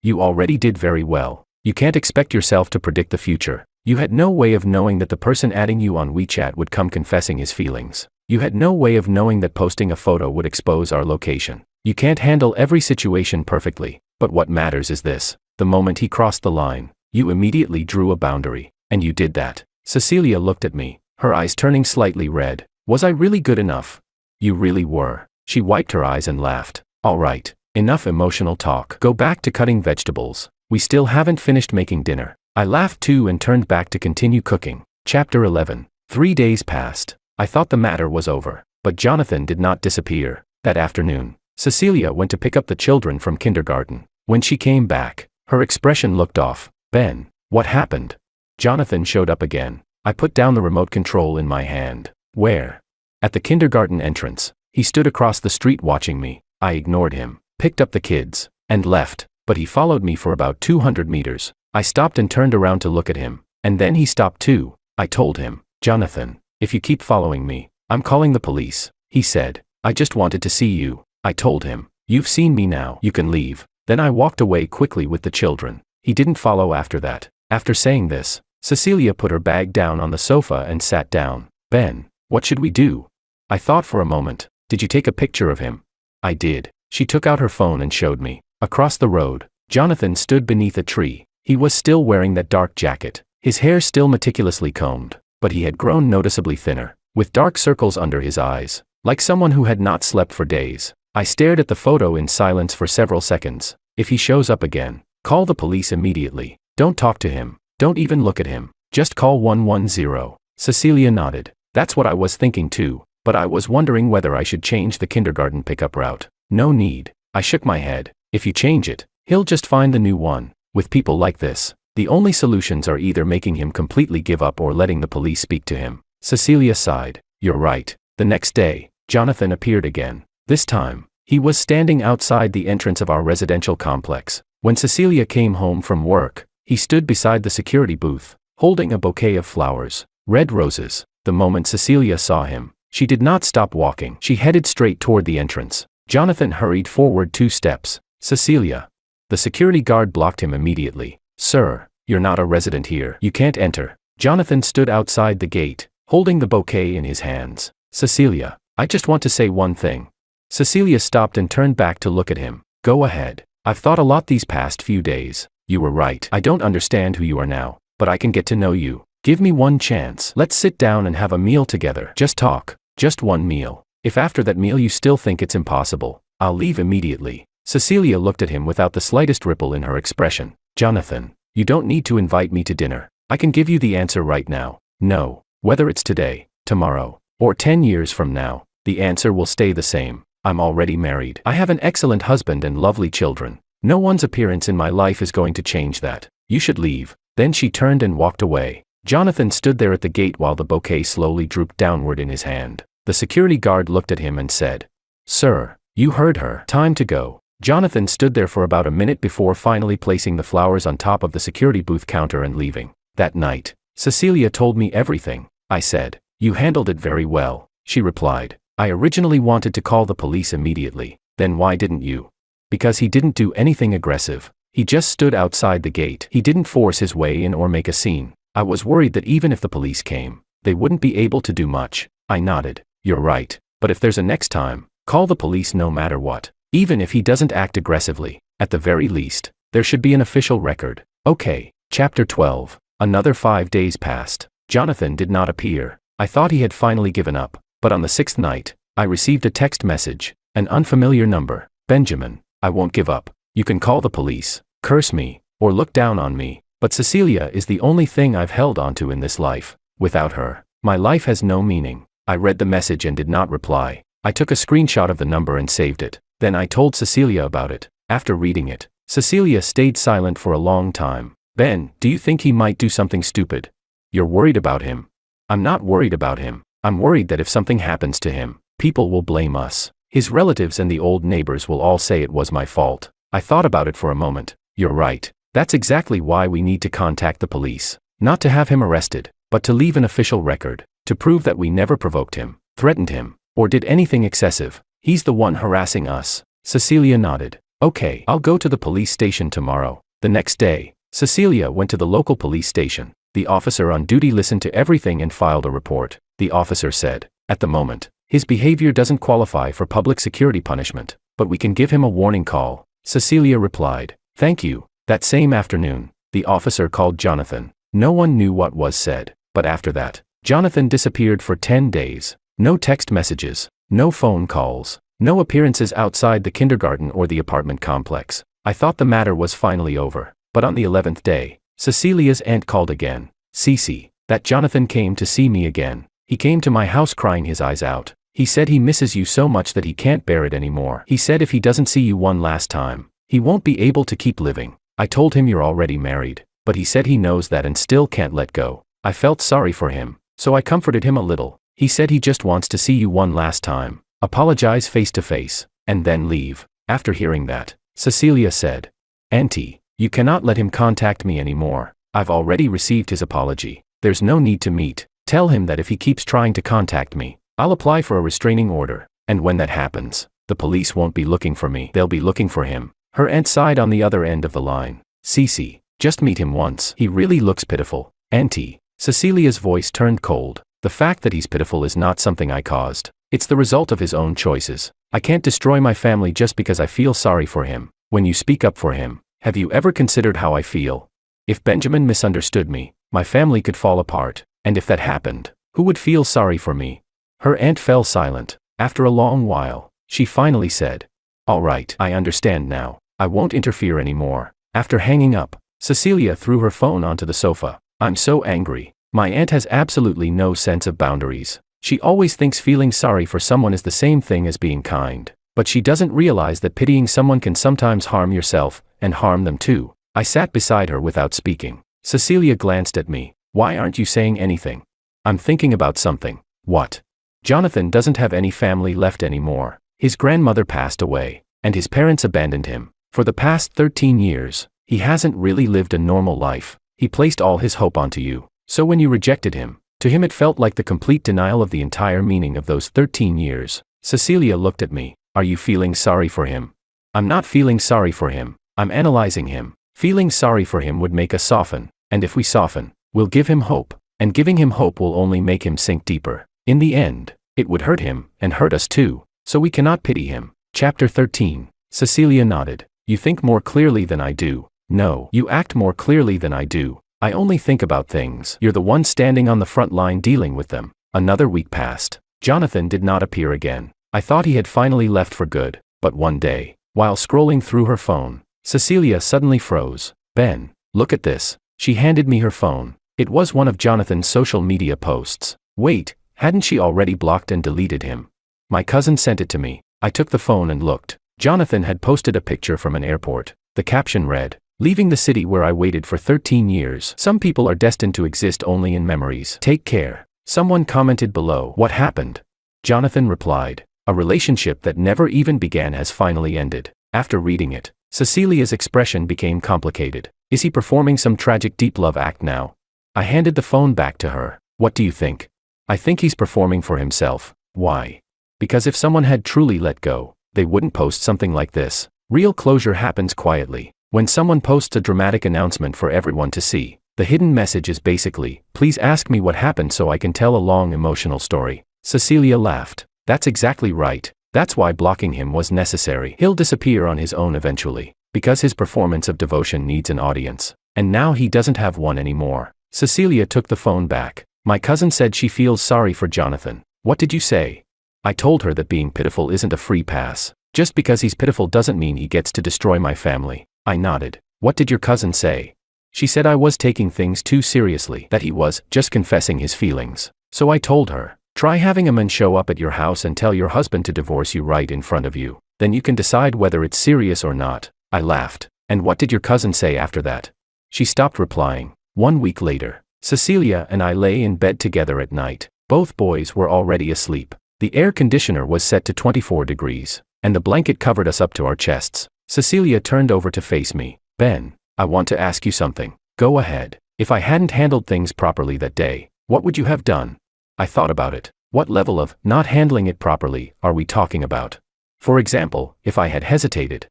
You already did very well. You can't expect yourself to predict the future. You had no way of knowing that the person adding you on WeChat would come confessing his feelings. You had no way of knowing that posting a photo would expose our location. You can't handle every situation perfectly, but what matters is this. The moment he crossed the line, you immediately drew a boundary, and you did that. Cecilia looked at me, her eyes turning slightly red. Was I really good enough? You really were. She wiped her eyes and laughed. All right, enough emotional talk. Go back to cutting vegetables. We still haven't finished making dinner. I laughed too and turned back to continue cooking. Chapter 11. 3 days passed. I thought the matter was over, but Jonathan did not disappear. That afternoon, Cecilia went to pick up the children from kindergarten. When she came back, her expression looked off. Ben, what happened? Jonathan showed up again. I put down the remote control in my hand. Where? At the kindergarten entrance. He stood across the street watching me. I ignored him, picked up the kids, and left, but he followed me for about 200 meters. I stopped and turned around to look at him, and then he stopped too. I told him, Jonathan, if you keep following me, I'm calling the police. He said, I just wanted to see you. I told him, you've seen me now, you can leave. Then I walked away quickly with the children. He didn't follow after that. After saying this, Cecilia put her bag down on the sofa and sat down. Ben, what should we do? I thought for a moment. Did you take a picture of him? I did. She took out her phone and showed me. Across the road, Jonathan stood beneath a tree. He was still wearing that dark jacket, his hair still meticulously combed, but he had grown noticeably thinner, with dark circles under his eyes, like someone who had not slept for days. I stared at the photo in silence for several seconds. If he shows up again, call the police immediately. Don't talk to him. Don't even look at him. Just call 110. Cecilia nodded. That's what I was thinking too, but I was wondering whether I should change the kindergarten pickup route. No need. I shook my head. If you change it, he'll just find the new one. With people like this, the only solutions are either making him completely give up or letting the police speak to him. Cecilia sighed. You're right. The next day, Jonathan appeared again. This time, he was standing outside the entrance of our residential complex. When Cecilia came home from work, he stood beside the security booth, holding a bouquet of flowers, red roses. The moment Cecilia saw him, she did not stop walking. She headed straight toward the entrance. Jonathan hurried forward 2 steps. Cecilia. The security guard blocked him immediately. Sir, you're not a resident here. You can't enter. Jonathan stood outside the gate, holding the bouquet in his hands. Cecilia, I just want to say one thing. Cecilia stopped and turned back to look at him. Go ahead. I've thought a lot these past few days. You were right. I don't understand who you are now, but I can get to know you. Give me one chance. Let's sit down and have a meal together. Just talk. Just one meal. If after that meal you still think it's impossible, I'll leave immediately. Cecilia looked at him without the slightest ripple in her expression. Jonathan, you don't need to invite me to dinner. I can give you the answer right now. No. Whether it's today, tomorrow, or 10 years from now, the answer will stay the same. I'm already married. I have an excellent husband and lovely children. No one's appearance in my life is going to change that. You should leave. Then she turned and walked away. Jonathan stood there at the gate while the bouquet slowly drooped downward in his hand. The security guard looked at him and said, Sir, you heard her. Time to go. Jonathan stood there for about a minute before finally placing the flowers on top of the security booth counter and leaving. That night, Cecilia told me everything. I said, You handled it very well, she replied. I originally wanted to call the police immediately. Then why didn't you? Because he didn't do anything aggressive. He just stood outside the gate. He didn't force his way in or make a scene. I was worried that even if the police came, they wouldn't be able to do much. I nodded. You're right. But if there's a next time, call the police no matter what. Even if he doesn't act aggressively, at the very least, there should be an official record. Okay. Chapter 12. Another 5 days passed. Jonathan did not appear. I thought he had finally given up. But on the 6th night, I received a text message. An unfamiliar number. Benjamin, I won't give up. You can call the police, curse me, or look down on me. But Cecilia is the only thing I've held onto in this life. Without her, my life has no meaning. I read the message and did not reply. I took a screenshot of the number and saved it. Then I told Cecilia about it. After reading it, Cecilia stayed silent for a long time. Ben, do you think he might do something stupid? You're worried about him. I'm not worried about him. I'm worried that if something happens to him, people will blame us. His relatives and the old neighbors will all say it was my fault. I thought about it for a moment. You're right. That's exactly why we need to contact the police. Not to have him arrested, but to leave an official record, to prove that we never provoked him, threatened him, or did anything excessive. He's the one harassing us. Cecilia nodded. Okay, I'll go to the police station tomorrow. The next day, Cecilia went to the local police station. The officer on duty listened to everything and filed a report. The officer said, at the moment, his behavior doesn't qualify for public security punishment, but we can give him a warning call. Cecilia replied, thank you. That same afternoon, the officer called Jonathan. No one knew what was said, but after that, Jonathan disappeared for 10 days. No text messages, no phone calls, no appearances outside the kindergarten or the apartment complex. I thought the matter was finally over, but on the 11th day, Cecilia's aunt called again. Cece, that Jonathan came to see me again. He came to my house crying his eyes out. He said he misses you so much that he can't bear it anymore. He said if he doesn't see you one last time, he won't be able to keep living. I told him you're already married, but he said he knows that and still can't let go. I felt sorry for him, so I comforted him a little. He said he just wants to see you one last time, apologize face to face, and then leave. After hearing that, Cecilia said, Auntie, you cannot let him contact me anymore. I've already received his apology. There's no need to meet. Tell him that if he keeps trying to contact me, I'll apply for a restraining order, and when that happens, the police won't be looking for me. They'll be looking for him. Her aunt sighed on the other end of the line. Cece, just meet him once. He really looks pitiful. Auntie. Cecilia's voice turned cold. The fact that he's pitiful is not something I caused. It's the result of his own choices. I can't destroy my family just because I feel sorry for him. When you speak up for him, have you ever considered how I feel? If Benjamin misunderstood me, my family could fall apart, and if that happened, who would feel sorry for me? Her aunt fell silent. After a long while, she finally said, all right, I understand now. I won't interfere anymore. After hanging up, Cecilia threw her phone onto the sofa. I'm so angry. My aunt has absolutely no sense of boundaries. She always thinks feeling sorry for someone is the same thing as being kind. But she doesn't realize that pitying someone can sometimes harm yourself, and harm them too. I sat beside her without speaking. Cecilia glanced at me. Why aren't you saying anything? I'm thinking about something. What? Jonathan doesn't have any family left anymore. His grandmother passed away, and his parents abandoned him. For the past 13 years, he hasn't really lived a normal life. He placed all his hope onto you. So when you rejected him, to him it felt like the complete denial of the entire meaning of those 13 years. Cecilia looked at me. Are you feeling sorry for him? I'm not feeling sorry for him. I'm analyzing him. Feeling sorry for him would make us soften, and if we soften, we'll give him hope, and giving him hope will only make him sink deeper. In the end, it would hurt him, and hurt us too, so we cannot pity him. Chapter 13. Cecilia nodded. You think more clearly than I do. No, you act more clearly than I do. I only think about things. You're the one standing on the front line dealing with them. Another week passed. Jonathan did not appear again. I thought he had finally left for good, but one day, while scrolling through her phone, Cecilia suddenly froze. Ben, look at this. She handed me her phone. It was one of Jonathan's social media posts. Wait, hadn't she already blocked and deleted him? My cousin sent it to me. I took the phone and looked. Jonathan had posted a picture from an airport. The caption read, leaving the city where I waited for 13 years. Some people are destined to exist only in memories. Take care. Someone commented below. What happened? Jonathan replied, a relationship that never even began has finally ended. After reading it, Cecilia's expression became complicated. Is he performing some tragic deep love act now? I handed the phone back to her. What do you think? I think he's performing for himself. Why? Because if someone had truly let go, they wouldn't post something like this. Real closure happens quietly. When someone posts a dramatic announcement for everyone to see, the hidden message is basically, please ask me what happened so I can tell a long emotional story. Cecilia laughed. That's exactly right. That's why blocking him was necessary. He'll disappear on his own eventually, because his performance of devotion needs an audience. And now he doesn't have one anymore. Cecilia took the phone back. My cousin said she feels sorry for Jonathan. What did you say? I told her that being pitiful isn't a free pass. Just because he's pitiful doesn't mean he gets to destroy my family. I nodded. What did your cousin say? She said I was taking things too seriously, that he was just confessing his feelings. So I told her, try having a man show up at your house and tell your husband to divorce you right in front of you. Then you can decide whether it's serious or not. I laughed. And what did your cousin say after that? She stopped replying. 1 week later, Cecilia and I lay in bed together at night. Both boys were already asleep. The air conditioner was set to 24 degrees, and the blanket covered us up to our chests. Cecilia turned over to face me. Ben, I want to ask you something. Go ahead. If I hadn't handled things properly that day, what would you have done? I thought about it. What level of not handling it properly are we talking about? For example, if I had hesitated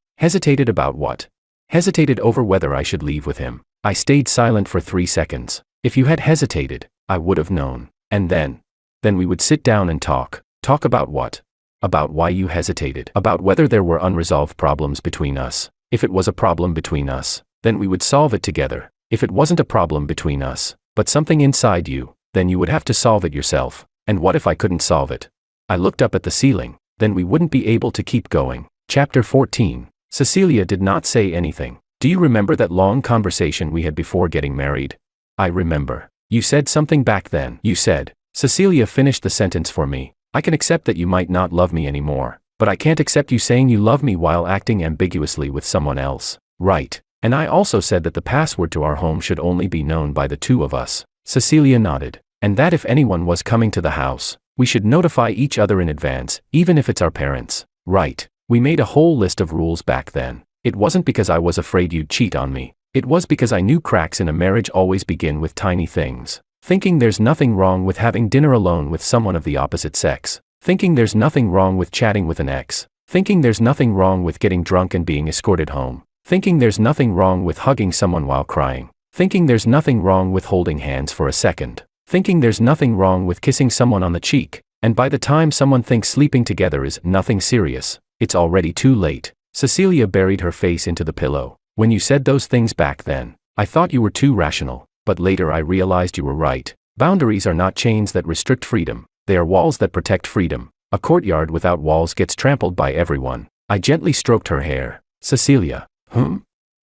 about what? Hesitated over whether I should leave with him. I stayed silent for 3 seconds. If you had hesitated, I would have known. And then we would sit down and talk. Talk about what? About why you hesitated. About whether there were unresolved problems between us. If it was a problem between us, then we would solve it together. If it wasn't a problem between us, but something inside you, then you would have to solve it yourself. And what if I couldn't solve it? I looked up at the ceiling. Then we wouldn't be able to keep going. Chapter 14. Cecilia did not say anything. Do you remember that long conversation we had before getting married? I remember. You said something back then. You said, Cecilia finished the sentence for me. I can accept that you might not love me anymore, but I can't accept you saying you love me while acting ambiguously with someone else. Right. And I also said that the password to our home should only be known by the two of us. Cecilia nodded. And that if anyone was coming to the house, we should notify each other in advance, even if it's our parents. Right. We made a whole list of rules back then. It wasn't because I was afraid you'd cheat on me. It was because I knew cracks in a marriage always begin with tiny things. Thinking there's nothing wrong with having dinner alone with someone of the opposite sex. Thinking there's nothing wrong with chatting with an ex. Thinking there's nothing wrong with getting drunk and being escorted home. Thinking there's nothing wrong with hugging someone while crying. Thinking there's nothing wrong with holding hands for a second. Thinking there's nothing wrong with kissing someone on the cheek. And by the time someone thinks sleeping together is nothing serious, it's already too late. Cecilia buried her face into the pillow. When you said those things back then, I thought you were too rational, but later I realized you were right. Boundaries are not chains that restrict freedom, they are walls that protect freedom. A courtyard without walls gets trampled by everyone. I gently stroked her hair. Cecilia.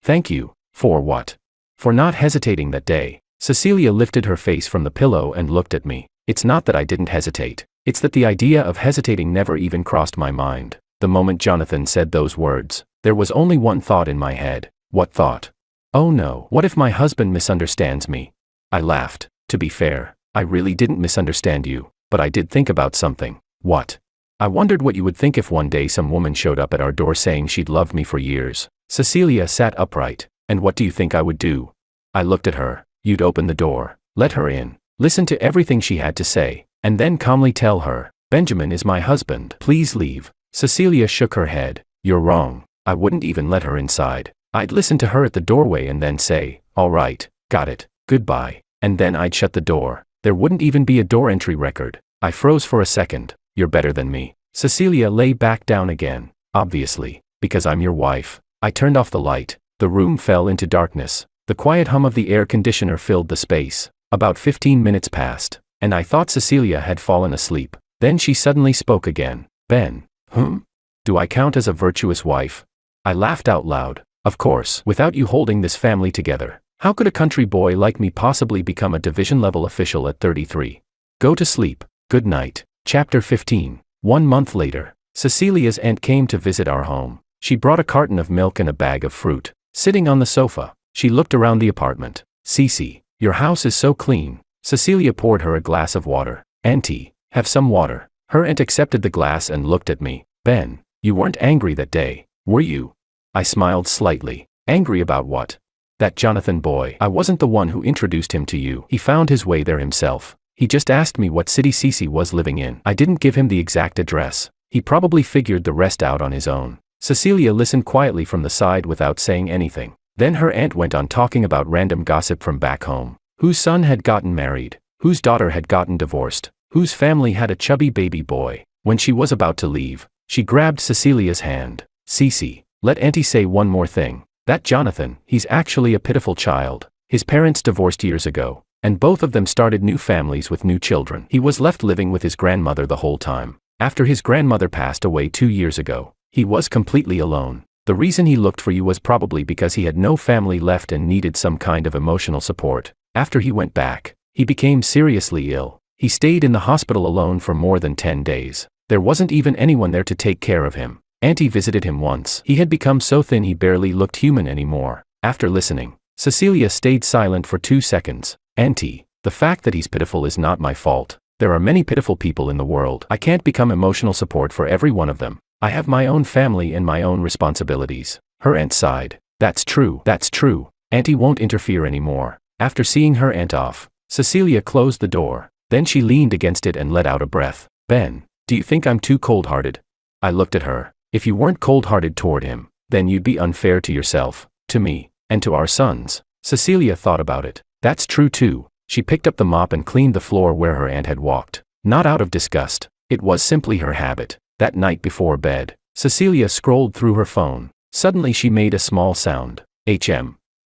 Thank you. For what? For not hesitating that day. Cecilia lifted her face from the pillow and looked at me. It's not that I didn't hesitate. It's that the idea of hesitating never even crossed my mind. The moment Jonathan said those words, there was only one thought in my head. What thought? Oh no, what if my husband misunderstands me? I laughed. To be fair, I really didn't misunderstand you, but I did think about something. What? I wondered what you would think if one day some woman showed up at our door saying she'd loved me for years. Cecilia sat upright. And what do you think I would do? I looked at her. You'd open the door, let her in, listen to everything she had to say, and then calmly tell her, Benjamin is my husband, please leave. Cecilia shook her head. You're wrong. I wouldn't even let her inside. I'd listen to her at the doorway and then say, all right, got it, goodbye. And then I'd shut the door. There wouldn't even be a door entry record. I froze for a second. You're better than me. Cecilia lay back down again. Obviously, because I'm your wife. I turned off the light. The room fell into darkness. The quiet hum of the air conditioner filled the space. About 15 minutes passed, and I thought Cecilia had fallen asleep. Then she suddenly spoke again. Ben. Do I count as a virtuous wife? I laughed out loud. Of course. Without you holding this family together, how could a country boy like me possibly become a division-level official at 33? Go to sleep. Good night. Chapter 15. 1 month later, Cecilia's aunt came to visit our home. She brought a carton of milk and a bag of fruit. Sitting on the sofa, she looked around the apartment. Cece, your house is so clean. Cecilia poured her a glass of water. Auntie, have some water. Her aunt accepted the glass and looked at me. Ben, you weren't angry that day, were you? I smiled slightly. Angry about what? That Jonathan boy. I wasn't the one who introduced him to you. He found his way there himself. He just asked me what city Cece was living in. I didn't give him the exact address. He probably figured the rest out on his own. Cecilia listened quietly from the side without saying anything. Then her aunt went on talking about random gossip from back home. Whose son had gotten married, whose daughter had gotten divorced, whose family had a chubby baby boy. When she was about to leave, she grabbed Cecilia's hand. Cece, let Auntie say one more thing. That Jonathan, he's actually a pitiful child. His parents divorced years ago, and both of them started new families with new children. He was left living with his grandmother the whole time. After his grandmother passed away 2 years ago, he was completely alone. The reason he looked for you was probably because he had no family left and needed some kind of emotional support. After he went back, he became seriously ill. He stayed in the hospital alone for more than 10 days. There wasn't even anyone there to take care of him. Auntie visited him once. He had become so thin he barely looked human anymore. After listening, Cecilia stayed silent for 2 seconds. Auntie, the fact that he's pitiful is not my fault. There are many pitiful people in the world. I can't become emotional support for every one of them. I have my own family and my own responsibilities. Her aunt sighed. That's true. Auntie won't interfere anymore. After seeing her aunt off, Cecilia closed the door. Then she leaned against it and let out a breath. Ben, do you think I'm too cold-hearted? I looked at her. If you weren't cold-hearted toward him, then you'd be unfair to yourself, to me, and to our sons. Cecilia thought about it. That's true too. She picked up the mop and cleaned the floor where her aunt had walked. Not out of disgust. It was simply her habit. That night before bed, Cecilia scrolled through her phone. Suddenly she made a small sound.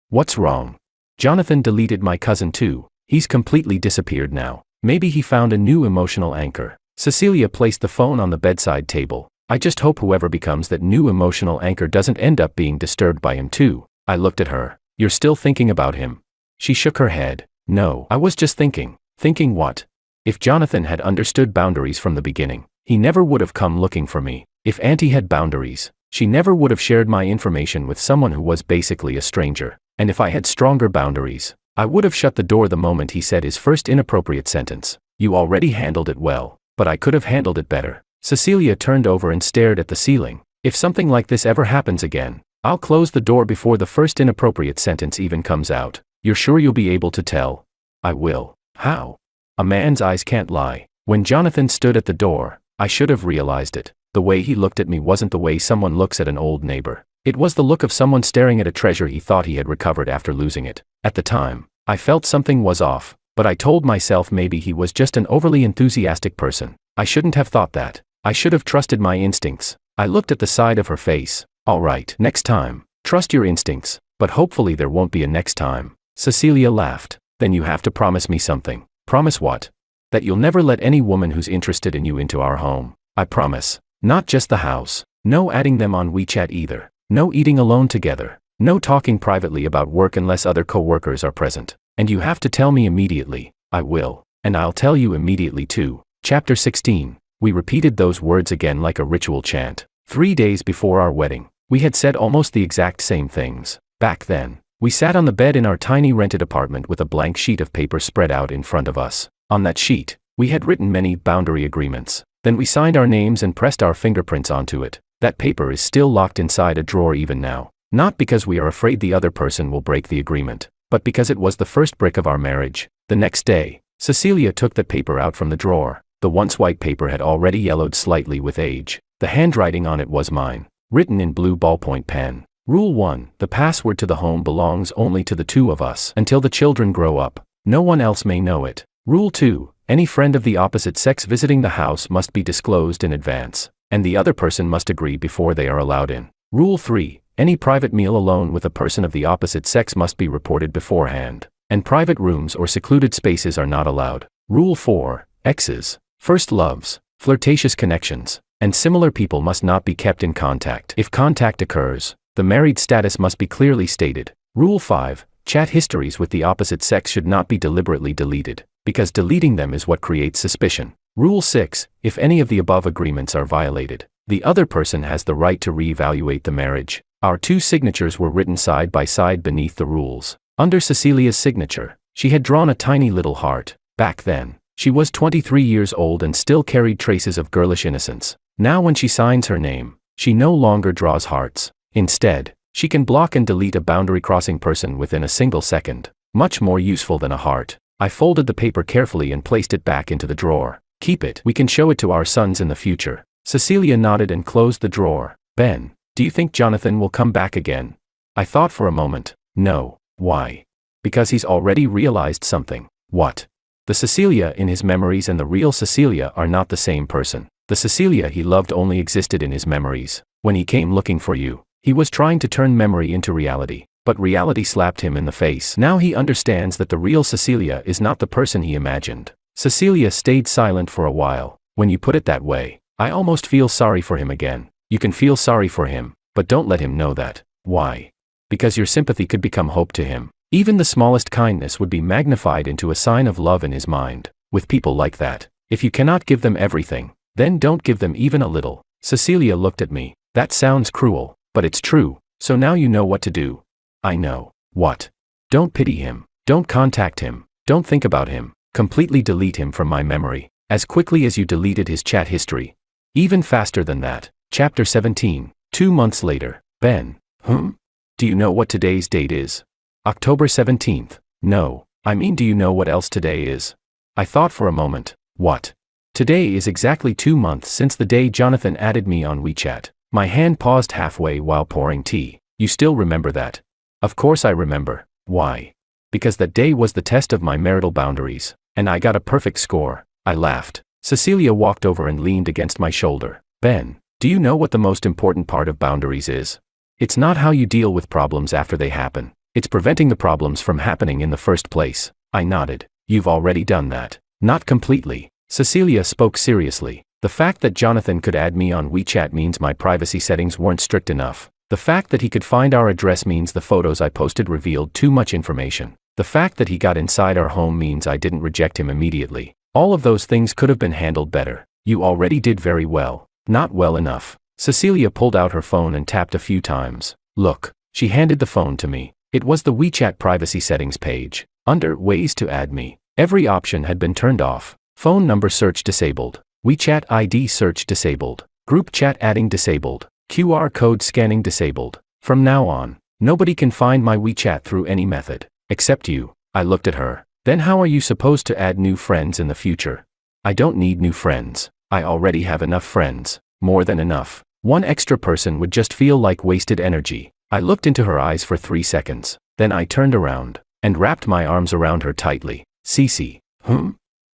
What's wrong? Jonathan deleted my cousin too. He's completely disappeared now. Maybe he found a new emotional anchor. Cecilia placed the phone on the bedside table. I just hope whoever becomes that new emotional anchor doesn't end up being disturbed by him too. I looked at her. You're still thinking about him? She shook her head. No, I was just thinking. Thinking what? If Jonathan had understood boundaries from the beginning, he never would have come looking for me. If Auntie had boundaries, she never would have shared my information with someone who was basically a stranger. And if I had stronger boundaries, I would have shut the door the moment he said his first inappropriate sentence. You already handled it well, but I could have handled it better. Cecilia turned over and stared at the ceiling. If something like this ever happens again, I'll close the door before the first inappropriate sentence even comes out. You're sure you'll be able to tell? I will. How? A man's eyes can't lie. When Jonathan stood at the door, I should have realized it. The way he looked at me wasn't the way someone looks at an old neighbor. It was the look of someone staring at a treasure he thought he had recovered after losing it. At the time, I felt something was off, but I told myself maybe he was just an overly enthusiastic person. I shouldn't have thought that. I should have trusted my instincts. I looked at the side of her face. All right, next time, trust your instincts, but hopefully there won't be a next time. Cecilia laughed. Then you have to promise me something. Promise what? That you'll never let any woman who's interested in you into our home. I promise. Not just the house. No adding them on WeChat either. No eating alone together. No talking privately about work unless other co-workers are present. And you have to tell me immediately. I will. And I'll tell you immediately too. Chapter 16. We repeated those words again like a ritual chant. 3 days before our wedding, we had said almost the exact same things. Back then, we sat on the bed in our tiny rented apartment with a blank sheet of paper spread out in front of us. On that sheet, we had written many boundary agreements. Then we signed our names and pressed our fingerprints onto it. That paper is still locked inside a drawer even now. Not because we are afraid the other person will break the agreement, but because it was the first brick of our marriage. The next day, Cecilia took that paper out from the drawer. The once white paper had already yellowed slightly with age. The handwriting on it was mine, written in blue ballpoint pen. Rule 1. The password to the home belongs only to the two of us until the children grow up. No one else may know it. Rule 2. Any friend of the opposite sex visiting the house must be disclosed in advance, and the other person must agree before they are allowed in. Rule 3. Any private meal alone with a person of the opposite sex must be reported beforehand, and private rooms or secluded spaces are not allowed. Rule 4. Exes, first loves, flirtatious connections, and similar people must not be kept in contact. If contact occurs, the married status must be clearly stated. Rule 5. Chat histories with the opposite sex should not be deliberately deleted, because deleting them is what creates suspicion. Rule 6. If any of the above agreements are violated, the other person has the right to reevaluate the marriage. Our two signatures were written side by side beneath the rules. Under Cecilia's signature, she had drawn a tiny little heart. Back then, she was 23 years old and still carried traces of girlish innocence. Now when she signs her name, she no longer draws hearts. Instead, she can block and delete a boundary-crossing person within a single second. Much more useful than a heart. I folded the paper carefully and placed it back into the drawer. Keep it. We can show it to our sons in the future. Cecilia nodded and closed the drawer. Ben, do you think Jonathan will come back again? I thought for a moment. No. Why? Because he's already realized something. What? The Cecilia in his memories and the real Cecilia are not the same person. The Cecilia he loved only existed in his memories. When he came looking for you, he was trying to turn memory into reality, but reality slapped him in the face. Now he understands that the real Cecilia is not the person he imagined. Cecilia stayed silent for a while. When you put it that way, I almost feel sorry for him again. You can feel sorry for him, but don't let him know that. Why? Because your sympathy could become hope to him. Even the smallest kindness would be magnified into a sign of love in his mind. With people like that, if you cannot give them everything, then don't give them even a little. Cecilia looked at me. That sounds cruel, but it's true. So now you know what to do. I know. What? Don't pity him. Don't contact him. Don't think about him. Completely delete him from my memory. As quickly as you deleted his chat history. Even faster than that. Chapter 17. 2 months later. Ben. Do you know what today's date is? October 17th. No, I mean, do you know what else today is? I thought for a moment. What? Today is exactly 2 months since the day Jonathan added me on WeChat. My hand paused halfway while pouring tea. You still remember that? Of course I remember. Why? Because that day was the test of my marital boundaries, and I got a perfect score. I laughed. Cecilia walked over and leaned against my shoulder. Ben, do you know what the most important part of boundaries is? It's not how you deal with problems after they happen. It's preventing the problems from happening in the first place. I nodded. You've already done that. Not completely. Cecilia spoke seriously. The fact that Jonathan could add me on WeChat means my privacy settings weren't strict enough. The fact that he could find our address means the photos I posted revealed too much information. The fact that he got inside our home means I didn't reject him immediately. All of those things could have been handled better. You already did very well. Not well enough. Cecilia pulled out her phone and tapped a few times. Look. She handed the phone to me. It was the WeChat privacy settings page. Under Ways to add me, every option had been turned off. Phone number search disabled. WeChat ID search disabled. Group chat adding disabled. QR code scanning disabled. From now on, nobody can find my WeChat through any method. Except you. I looked at her. Then how are you supposed to add new friends in the future? I don't need new friends. I already have enough friends. More than enough. One extra person would just feel like wasted energy. I looked into her eyes for 3 seconds. Then I turned around and wrapped my arms around her tightly. Cece.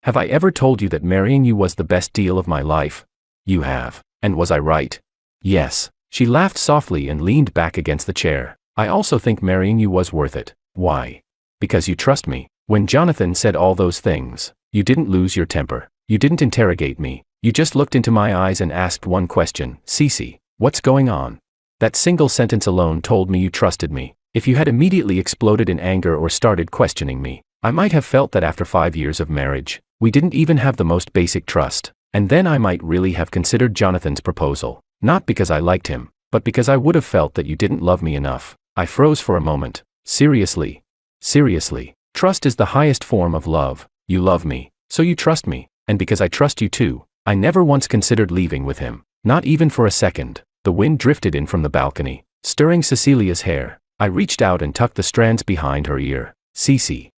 Have I ever told you that marrying you was the best deal of my life? You have. And was I right? Yes. She laughed softly and leaned back against the chair. I also think marrying you was worth it. Why? Because you trust me. When Jonathan said all those things, you didn't lose your temper. You didn't interrogate me. You just looked into my eyes and asked one question. Cece, what's going on? That single sentence alone told me you trusted me. If you had immediately exploded in anger or started questioning me, I might have felt that after 5 years of marriage, we didn't even have the most basic trust. And then I might really have considered Jonathan's proposal. Not because I liked him, but because I would have felt that you didn't love me enough. I froze for a moment. Seriously? Seriously. Trust is the highest form of love. You love me, so you trust me, and because I trust you too, I never once considered leaving with him. Not even for a second. The wind drifted in from the balcony, stirring Cecilia's hair. I reached out and tucked the strands behind her ear. Cece.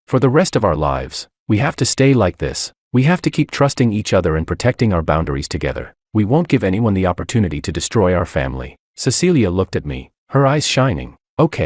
For the rest of our lives, we have to stay like this. We have to keep trusting each other and protecting our boundaries together. We won't give anyone the opportunity to destroy our family. Cecilia looked at me, her eyes shining. Okay.